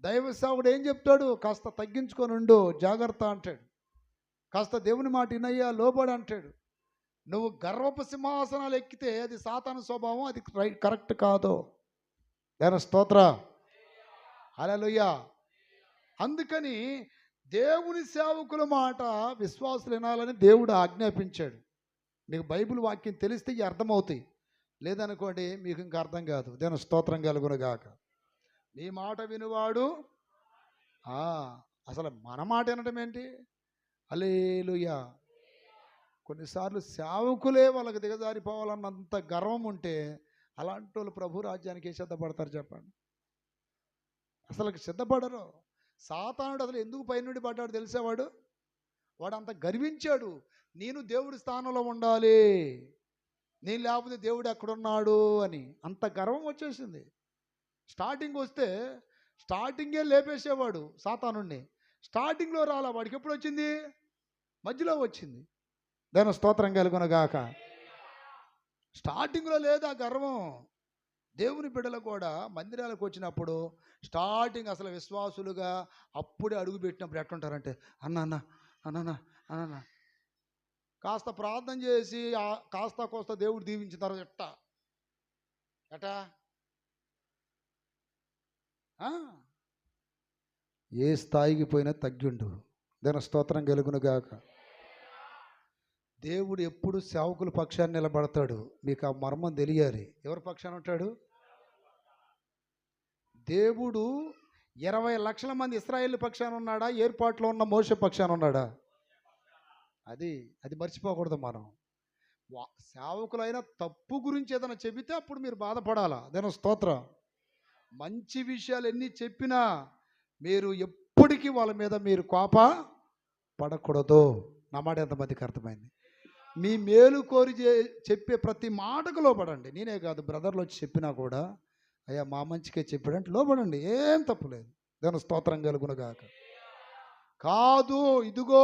దైవ సేవకుడు ఏం చెప్తాడు? కాస్త తగ్గించుకొని ఉండు, జాగ్రత్త అంటాడు. కాస్త దేవుని మాట వినయ్యా, లోబడి అంటాడు. నువ్వు గర్వపు సింహాసనాలు ఎక్కితే అది సాతాను స్వభావం, అది కరెక్ట్ కాదు. దాని స్తోత్ర, హల్లెలూయా. అందుకని దేవుని సేవకుల మాట విశ్వాసులు వినాలని దేవుడు ఆజ్ఞాపించాడు. మీకు బైబిల్ వాక్యం తెలిస్తే ఇవి అర్థమవుతాయి, లేదనుకోండి మీకు ఇంకా అర్థం కాదు. దేవుని స్తోత్రం కలుగును గాక. నీ మాట వినువాడు అసలు మన మాట వినటం ఏంటి? హల్లెలూయా. కొన్నిసార్లు సేవకులే వాళ్ళకి దిగజారిపోవాలన్నంత గర్వం ఉంటే అలాంటి వాళ్ళు ప్రభు రాజ్యానికి సిద్ధపడతారు చెప్పండి? అసలు సిద్ధపడరు. సాతానుడు అసలు ఎందుకు పైనుండి పడ్డాడు తెలిసేవాడు? వాడు అంత గర్వించాడు, నేను దేవుడి స్థానంలో ఉండాలి, నేను లేకపోతే దేవుడు ఎక్కడున్నాడు అని. అంత గర్వం వచ్చేసింది. స్టార్టింగ్ వస్తే స్టార్టింగే లేపేసేవాడు సాతానుడిని. స్టార్టింగ్లో రాలా, వాడికి ఎప్పుడు వచ్చింది? మధ్యలో వచ్చింది. దాని స్తోత్రం కలుగును గాక. స్టార్టింగ్లో లేదా గర్వం. దేవుని బిడ్డలు కూడా మందిరాలకు వచ్చినప్పుడు స్టార్టింగ్ అసలు విశ్వాసులుగా అప్పుడే అడుగు పెట్టినప్పుడు ఎట్లుంటారంటే, అన్న కాస్త ప్రార్థన చేసి కాస్త కోస్త దేవుడు దీవించిన తర్వాత ఎట్టా ఏ స్థాయికి పోయినా తగ్గిండు. దాని స్తోత్రం కలుగును గాక. దేవుడు ఎప్పుడు సేవకుల పక్షాన్ని నిలబడతాడు. మీకు ఆ మర్మం తెలియాలి. ఎవరి పక్షాన ఉంటాడు? దేవుడు 20 లక్షల మంది ఇశ్రాయేలు పక్షాన ఉన్నాడా? ఏర్పాట్లో ఉన్న మోషే పక్షాన ఉన్నాడా? అది మర్చిపోకూడదు మనం. సేవకులైన తప్పు గురించి ఏదైనా చెబితే అప్పుడు మీరు బాధపడాలా. అదేనా స్తోత్రం. మంచి విషయాలు ఎన్ని చెప్పినా మీరు ఎప్పటికీ వాళ్ళ మీద మీరు కోప పడకూడదు. నా మాట ఎంతమందికి అర్థమైంది? మీ మేలు కోరి చెప్పే ప్రతి మాటకు లోపడండి. నేనే కాదు, బ్రదర్లు వచ్చి చెప్పినా కూడా అయ్యా మా మంచికే చెప్పాడంటే లోపడండి, ఏం తప్పులేదు. దాని స్తోత్రం కలుగును గాక. కాదు ఇదిగో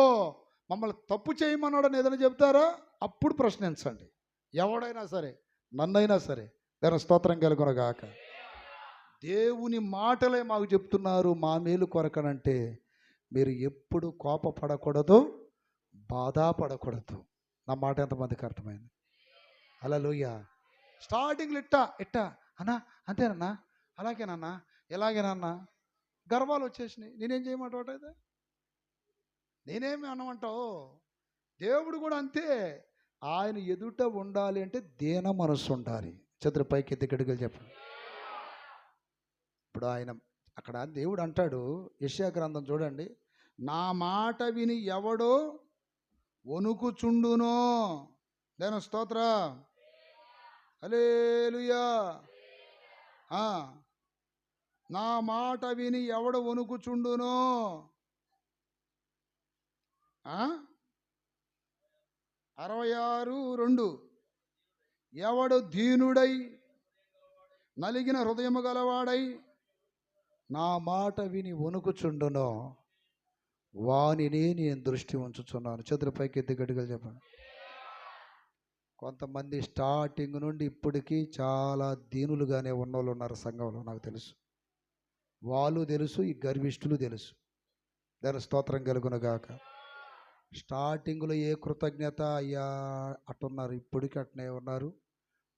మమ్మల్ని తప్పు చేయమన్నాడని ఏదైనా చెప్తారా? అప్పుడు ప్రశ్నించండి. ఎవడైనా సరే, నన్నైనా సరే. దాని స్తోత్రం కలుగును గాక. దేవుని మాటలే మాకు చెప్తున్నారు మా మేలు కొరకనంటే మీరు ఎప్పుడు కోపపడకూడదు, బాధపడకూడదు. నా మాట ఎంతమందికి అర్థమైంది? హల్లెలూయా. స్టార్టింగ్లో ఇట్టా అన్నా, అంతేనన్నా, అలాగేనన్నా, ఎలాగేనన్నా, గర్వాలు వచ్చేసినాయి. నేనేం చేయమంటావు? అయితే నేనేమి అన్నమంటావు? దేవుడు కూడా అంతే. ఆయన ఎదుట ఉండాలి అంటే దీన మనస్సు ఉండాలి. చతురు పైకి ఎత్తి గడిగలు చెప్పండి. ఇప్పుడు ఆయన అక్కడ దేవుడు అంటాడు, యెషయా గ్రంథం చూడండి, నా మాట విని ఎవడో వణుకుచుండునో. దేని స్తోత్ర, హల్లెలూయా. నా మాట విని ఎవడు వణుకుచుండునో. 66:2 ఎవడు దీనుడై నలిగిన హృదయము గలవాడై నా మాట విని వణుకుచుండునో వానిని నేను దృష్టి ఉంచుచున్నాను. చేతుల పైకి ఎత్తి గట్టిగా చెప్పండి. కొంతమంది స్టార్టింగ్ నుండి ఇప్పటికీ చాలా దీనులుగానే ఉన్నోళ్ళు ఉన్నారు సంఘంలో, నాకు తెలుసు. వాళ్ళు తెలుసు, ఈ గర్విష్ఠులు తెలుసు. దాని స్తోత్రం కలుగును గాక. స్టార్టింగ్లో ఏ కృతజ్ఞత అయ్యా అట్టున్నారు, ఇప్పటికీ అట్నే ఉన్నారు.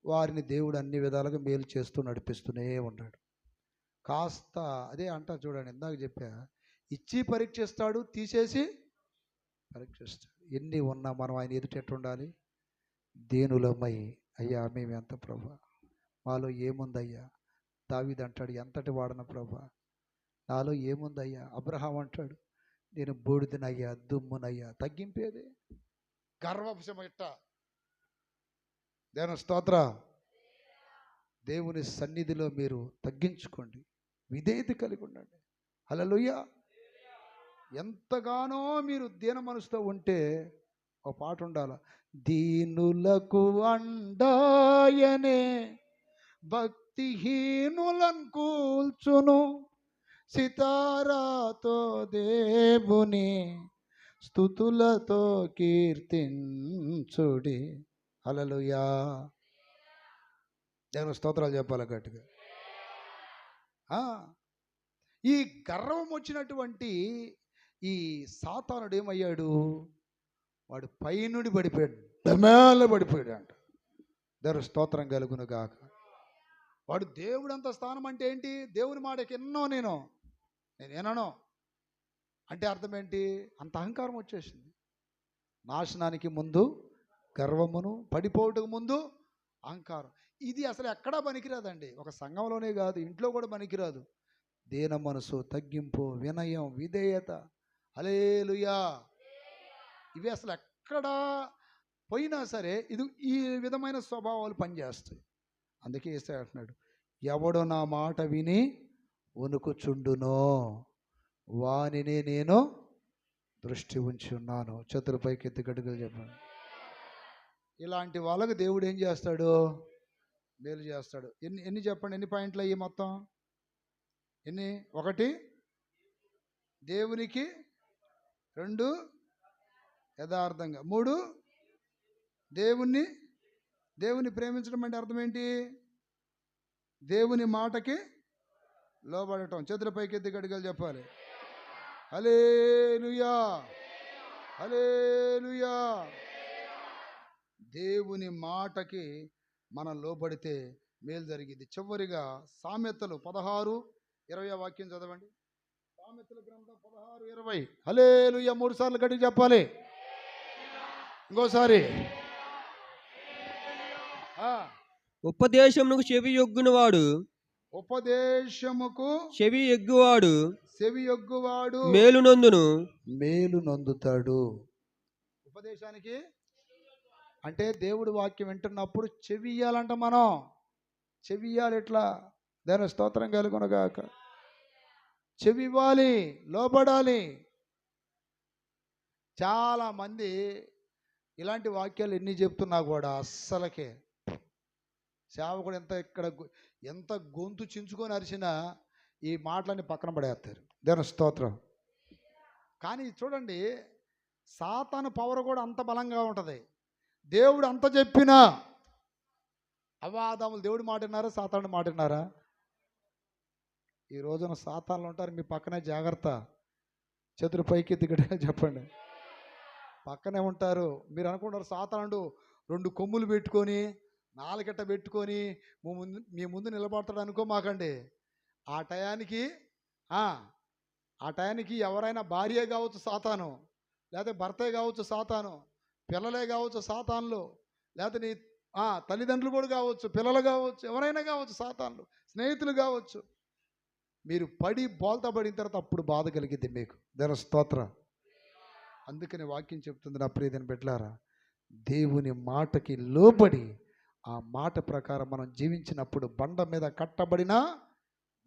వారిని దేవుడు అన్ని విధాలుగా మేలు చేస్తూ నడిపిస్తూనే ఉన్నాడు. కాస్త అదే అంటారు చూడండి, ఇందాక చెప్పా, ఇచ్చి పరీక్షిస్తాడు, తీసేసి పరీక్షిస్తాడు. ఎన్ని ఉన్నా మనం ఆయన ఎదుట ఉండాలి? దీనులమై, అయ్యా మేము ఎంత ప్రభా, మాలో ఏముందయ్యా? దావీదు అంటాడు, ఎంతటి వాడన ప్రభా, నాలో ఏముందయ్యా? అబ్రహాం అంటాడు, నేను బూడిదనయ్యా, దుమ్మునయ్యా. తగ్గింపేది గర్వపశమిట్ట. దేవుని స్తోత్ర. దేవుని సన్నిధిలో మీరు తగ్గించుకోండి, విధేయత కలిగి ఉండండి. హల్లెలూయా. ఎంతగానో మీరు దీన మనసుతో ఉంటే ఒక పాట ఉండాల, దీనులకు అండాయనే భక్తిహీనులను కూల్చును, సితారాతో దేవుని స్తుతులతో కీర్తించుడి. హల్లెలూయా. దేవుని స్తోత్రాలు చెప్పాలి గట్టిగా. ఆ, ఈ గర్వం వచ్చినటువంటి ఈ సాతానుడు ఏమయ్యాడు? వాడు పైనుండి పడిపోయాడు, డమేల పడిపోయాడు అంట. దేవుని స్తోత్రం కలుగును గాక. వాడు దేవుడంత స్థానం అంటే ఏంటి? దేవుని మాటకి ఎన్నో నేనేనో అంటే అర్థం ఏంటి? అంత అహంకారం వచ్చేసింది. నాశనానికి ముందు గర్వమును, పడిపోవటకు ముందు అహంకారం. ఇది అసలు ఎక్కడా పనికిరాదండి. ఒక సంఘంలోనే కాదు, ఇంట్లో కూడా పనికిరాదు. దీన మనసు, తగ్గింపు, వినయం, విధేయత, హల్లెలూయా, ఇవి అసలు ఎక్కడా పోయినా సరే ఈ విధమైన స్వభావాలు పనిచేస్తాయి. అందుకే యేసయ్య అంటున్నాడు, ఎవడు నా మాట విని వణుకుచుండునో వానిని నేను దృష్టి ఉంచి ఉన్నాను. చేతుల పైకి ఎత్తి గడుగులు చెప్పాను. ఇలాంటి వాళ్ళకు దేవుడు ఏం చేస్తాడు? మేలు చేస్తాడు. ఎన్ని చెప్పండి, ఎన్ని పాయింట్లు అయ్యి మొత్తం? ఎన్ని? 1 దేవునికి, 2 యథార్థంగా, 3 దేవుని ప్రేమించడం అంటే అర్థం ఏంటి? దేవుని మాటకి లోబడటం. చేతుల పైకి ఎత్తి గడిగలు చెప్పాలి. హల్లెలూయా, హల్లెలూయా. దేవుని మాటకి మనం లోబడితే మేలు జరిగింది. చివరిగా సామెతలు 16:20 వాక్యం చదవండి. సామెతల గ్రంథం 16:20. హల్లెలూయా 3 సార్లు గట్టిగా చెప్పాలి. ఇంకోసారి. ఉపదేశమునకు చెవి యొగ్గునవాడు, ఉపదేశముకు చెవి యొగ్గువాడు మేలు నొందుతాడు. ఉపదేశానికి అంటే దేవుడి వాక్యం వింటున్నప్పుడు చెవి ఇయ్యాలంట. మనం చెవి ఇయ్యాలి. ఎట్లా? దాని స్తోత్రం కలుగునుగాక. చెవి ఇవ్వాలి, లోబడాలి. చాలామంది ఇలాంటి వాక్యాలు ఎన్ని చెప్తున్నా కూడా అస్సలకే సేవకుడు ఎంత గొంతు చించుకొని అరిచినా ఈ మాటలన్నీ పక్కన పడేస్తారు. దేవుని స్తోత్రం. కానీ చూడండి, సాతాను పవర్ కూడా అంత బలంగా ఉంటుంది. దేవుడు అంత చెప్పినా అవాదములు దేవుడు మాట విన్నారా, సాతాను మాట విన్నారా? ఈ రోజున సాతాన్లు ఉంటారు మీ పక్కనే, జాగ్రత్త. చేతులు పైకి ఎత్తిగట్టిగా చెప్పండి. పక్కనే ఉంటారు. మీరు అనుకుంటారు సాతానుడు 2 కొమ్ములు పెట్టుకొని, 4 పెట్టుకొని మీ ముందు నిలబడతాడు అనుకోమాకండి. ఆ టయానికి ఎవరైనా భార్య కావచ్చు సాతాను, లేకపోతే భర్తే కావచ్చు సాతాను, పిల్లలే కావచ్చు సాతాన్లు, లేకపోతే నీ తల్లిదండ్రులు కూడా కావచ్చు, పిల్లలు కావచ్చు, ఎవరైనా కావచ్చు సాతాన్లు, స్నేహితులు కావచ్చు. మీరు బోల్తా పడిన తర్వాత అప్పుడు బాధ కలిగిద్ది మీకు. దేవుని స్తోత్రం. అందుకని వాక్యం చెప్తుంది, నా ప్రియమైన బిడ్డలారా, దేవుని మాటకి లోబడి ఆ మాట ప్రకారం మనం జీవించినప్పుడు బండ మీద కట్టబడిన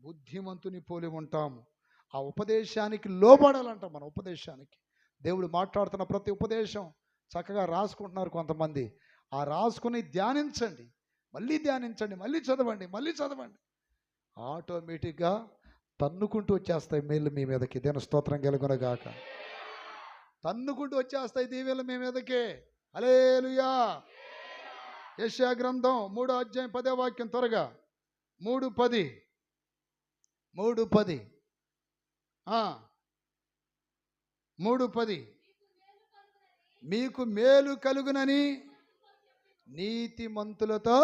బుద్ధిమంతుని పోలి ఉంటాము. ఆ ఉపదేశానికి లోబడాలంట. మన ఉపదేశానికి దేవుడు మాట్లాడుతున్న ప్రతి ఉపదేశం చక్కగా రాసుకుంటున్నారు కొంతమంది. ఆ రాసుకుని ధ్యానించండి, మళ్ళీ చదవండి. ఆటోమేటిక్గా తన్నుకుంటూ వచ్చేస్తాయి మేలు మీ మీదకి. దేవుని స్తోత్రం కలుగునుగాక. తన్నుకుంటూ వచ్చేస్తాయి దీవెనలు మీ మీదకి. హల్లెలూయా. యెషయా గ్రంథం 3వ అధ్యాయం 10వ వాక్యం త్వరగా. 3:10. 3:10. మీకు మేలు కలుగునని నీతిమంతులతో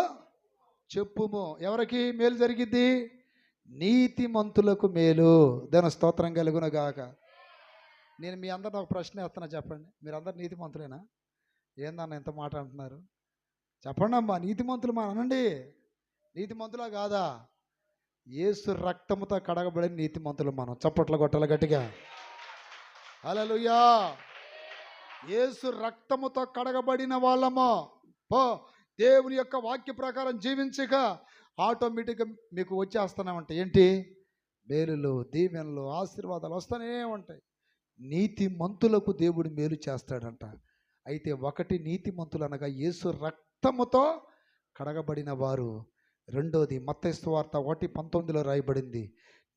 చెప్పుము. ఎవరికి మేలు జరిగిద్ది? నీతిమంతులకు మేలు. దాని స్తోత్రం కలుగునుగాక. నేను మీ అందరిని ఒక ప్రశ్న వేస్తున్నా, చెప్పండి. మీరందరూ నీతిమంతులేనా? ఏందన్న ఇంత మాట అంటున్నారు? చెప్పండి అమ్మా, నీతిమంతులు మా అనండి. నీతిమంతులా కాదా? యేసు రక్తముతో కడగబడిన నీతిమంతులు మనం. చప్పట్లు కొట్టాలి గట్టిగా. హల్లెలూయా. యేసు రక్తముతో కడగబడిన వాళ్ళము. దేవుని యొక్క వాక్య ప్రకారం జీవించక ఆటోమేటిక్గా మీకు వచ్చేస్తూనే ఉంటాయి. ఏంటి? మేలులు, దీవెనలు, ఆశీర్వాదాలు వస్తూనే ఉంటాయి. నీతిమంతులకు దేవుడు మేలు చేస్తాడంట. అయితే ఒకటి, నీతిమంతులు అనగా యేసు రక్తముతో కడగబడిన వారు. రెండోది మత్తయి సువార్త 1:19 రాయబడింది,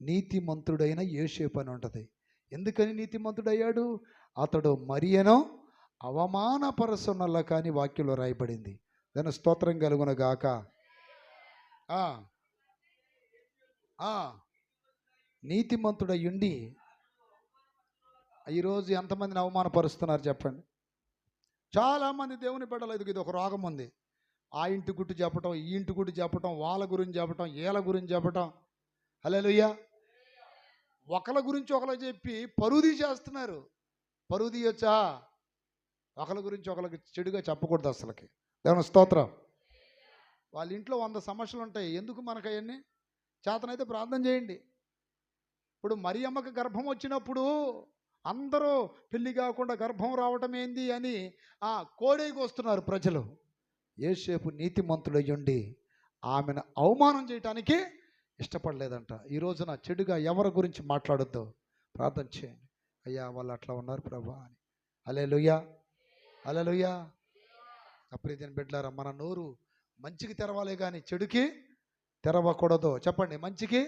నీతిమంతుడైన యోసేపు అని ఉంటుంది. ఎందుకని నీతిమంతుడయ్యాడు? అతడు మరియను అవమానపరచునల్ల కానీ వాక్యంలో రాయబడింది. దాని స్తోత్రం కలుగును గాక. నీతిమంతుడయ్యుండి ఈరోజు ఎంతమందిని అవమానపరుస్తున్నారు చెప్పండి. చాలామంది దేవుని బిడ్డలు ఇది ఒక రోగం ఉంది. ఆ ఇంటి గుట్టు చెప్పటం, ఈ ఇంటి గుట్టు చెప్పటం, వాళ్ళ గురించి చెప్పటం, వీళ్ళ గురించి చెప్పటం. హల్లెలూయా. ఒకళ్ళ గురించి ఒకళ్ళకి చెప్పి పరువు తీసేస్తున్నారు. పరువు తీయొచ్చా? ఒకళ్ళ గురించి ఒకళ్ళకి చెడుగా చెప్పకూడదు అసలుకి. దేవుని స్తోత్రం. వాళ్ళ ఇంట్లో 100 సమస్యలు ఉంటాయి. ఎందుకు మనకు అవన్నీ? చేతనైతే ప్రార్థన చేయండి. ఇప్పుడు మరియమ్మకి గర్భం వచ్చినప్పుడు అందరూ పెళ్లి కాకుండా గర్భం రావటం ఏంది అని కోడేకి వస్తున్నారు ప్రజలు. యేసేపు నీతిమంతుడయ్యుండి ఆమెను అవమానం చేయటానికి ఇష్టపడలేదంట. ఈ రోజున చెడుగా ఎవరి గురించి మాట్లాడొద్దు, ప్రార్థన చేయండి. అయ్యా వాళ్ళు అట్లా ఉన్నారు ప్రభా అని. హల్లెలూయా, హల్లెలూయా. అప్రియమైన బిడ్డలారా, మన నోరు మంచికి తెరవాలి కానీ చెడుకి తెరవకూడదు. చెప్పండి, మంచికి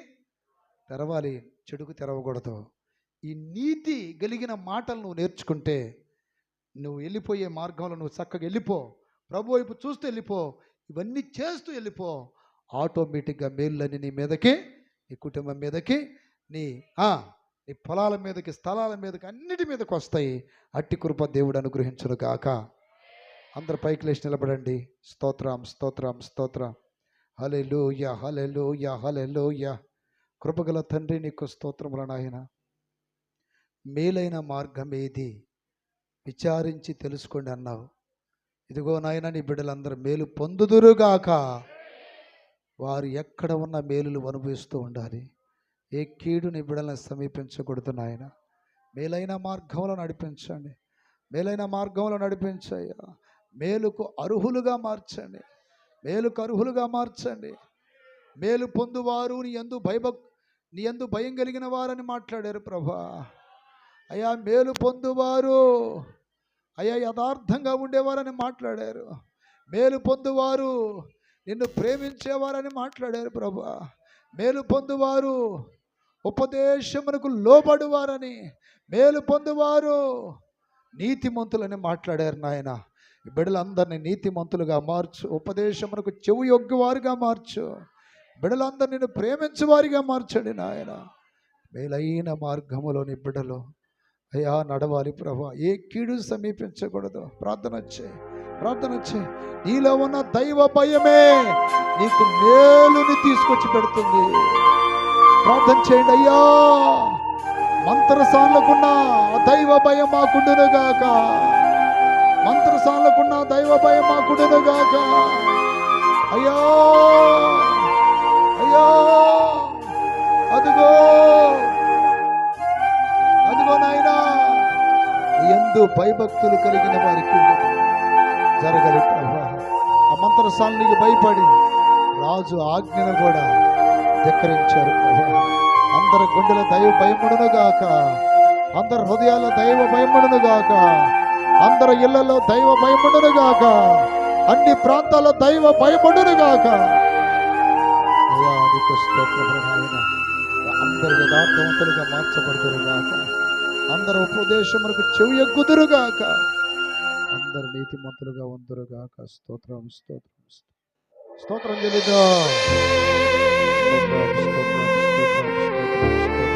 తెరవాలి, చెడుకు తెరవకూడదు. ఈ నీతి కలిగిన మాటలు నువ్వు నేర్చుకుంటే నువ్వు వెళ్ళిపోయే మార్గంలో నువ్వు చక్కగా వెళ్ళిపో. ప్రభు వైపు చూస్తూ వెళ్ళిపో. ఇవన్నీ చేస్తూ వెళ్ళిపో. ఆటోమేటిక్గా మేళ్ళని నీ మీదకి, నీ కుటుంబం మీదకి, నీ పొలాల మీదకి, స్థలాల మీదకి, అన్నిటి మీదకి వస్తాయి. అట్టి కృప దేవుడు అనుగ్రహించును గాక. అందరు పైకి లేచి నిలబడండి. స్తోత్రం, స్తోత్రం, స్తోత్రం. హల్లెలూయా, హల్లెలూయా, హల్లెలూయా. కృపగల తండ్రి నీకు స్తోత్రములు నాయన. మేలైన మార్గం ఏది విచారించి తెలుసుకోండి అన్నావు. ఇదిగో నాయన, నీ బిడ్డలందరూ మేలు పొందుదురుగాక. వారు ఎక్కడ ఉన్న మేలులు అనుభవిస్తూ ఉండాలి. ఏ కీడు నీ బిడ్డలను సమీపించకూడదు నాయన. మేలైన మార్గంలో నడిపించండి, మేలైన మార్గంలో నడిపించయ్యా. మేలుకు అర్హులుగా మార్చండి, మేలుకు అర్హులుగా మార్చండి. మేలు పొందువారు నీ యందు భయం కలిగిన వారని మాట్లాడారు ప్రభా. అయ్యా, మేలు పొందువారు అయ్యా యథార్థంగా ఉండేవారని మాట్లాడారు. మేలు పొందువారు నిన్ను ప్రేమించేవారని మాట్లాడారు ప్రభా. మేలు పొందువారు ఉపదేశమునకు లోబడువారని, మేలు పొందువారు నీతిమంతులని మాట్లాడారు నాయన. ఈ బిడ్డలందరినీ నీతిమంతులుగా మార్చు, ఉపదేశమునకు చెవు యొగ్గవారుగా మార్చు. బిడ్డలందరినీ నిన్ను ప్రేమించేవారిగా మార్చండి నాయన. మేలైన మార్గములోని బిడ్డలు అయ్యా నడవాలి ప్రభా. ఏ కీడు సమీపించకూడదు. ప్రార్థన వచ్చే, ప్రార్థన వచ్చే. నీలో ఉన్న దైవ భయమే నీకు మేలుని తీసుకొచ్చి పెడుతుంది. ప్రార్థన చేయండి. అయ్యా, మంత్రసానులకున్న దైవ భయం మాకుండును గాక. మంత్రసానులకున్న దైవ భయం మాకుండును గాక. అయ్యా, అయ్యా, అదిగో అదిగో నాయనా, ఎందు భయభక్తులు కలిగిన వారికి జరగలి ప్రభా. ఆ మంత్రసానునికి భయపడి రాజు ఆజ్ఞను కూడా ధిక్కరించారు ప్రభా. అందరి గుండెల దైవ భయముడును గాక, అందరి హృదయాల దైవ భయముడును గాక, అందరి ఇళ్లలో దైవ భయముడును గాక, అన్ని ప్రాంతాల్లో దైవ భయముడును గాక. అయ్యా నీకు స్తోత్రములు నాయన. అందరు యథార్థవంతులుగా మార్చబడుదురు గాక, అందరు ఉపదేశములకు చెవి ఎగ్గుదురుగాక, అందరు నీతిమంతులుగా ఉందురుగాక. స్తోత్రం, స్తోత్రం, స్తోత్రం చెల్లిద్దాం. స్తోత్రం, స్తోత్రం, స్తోత్రం, స్తోత్రం.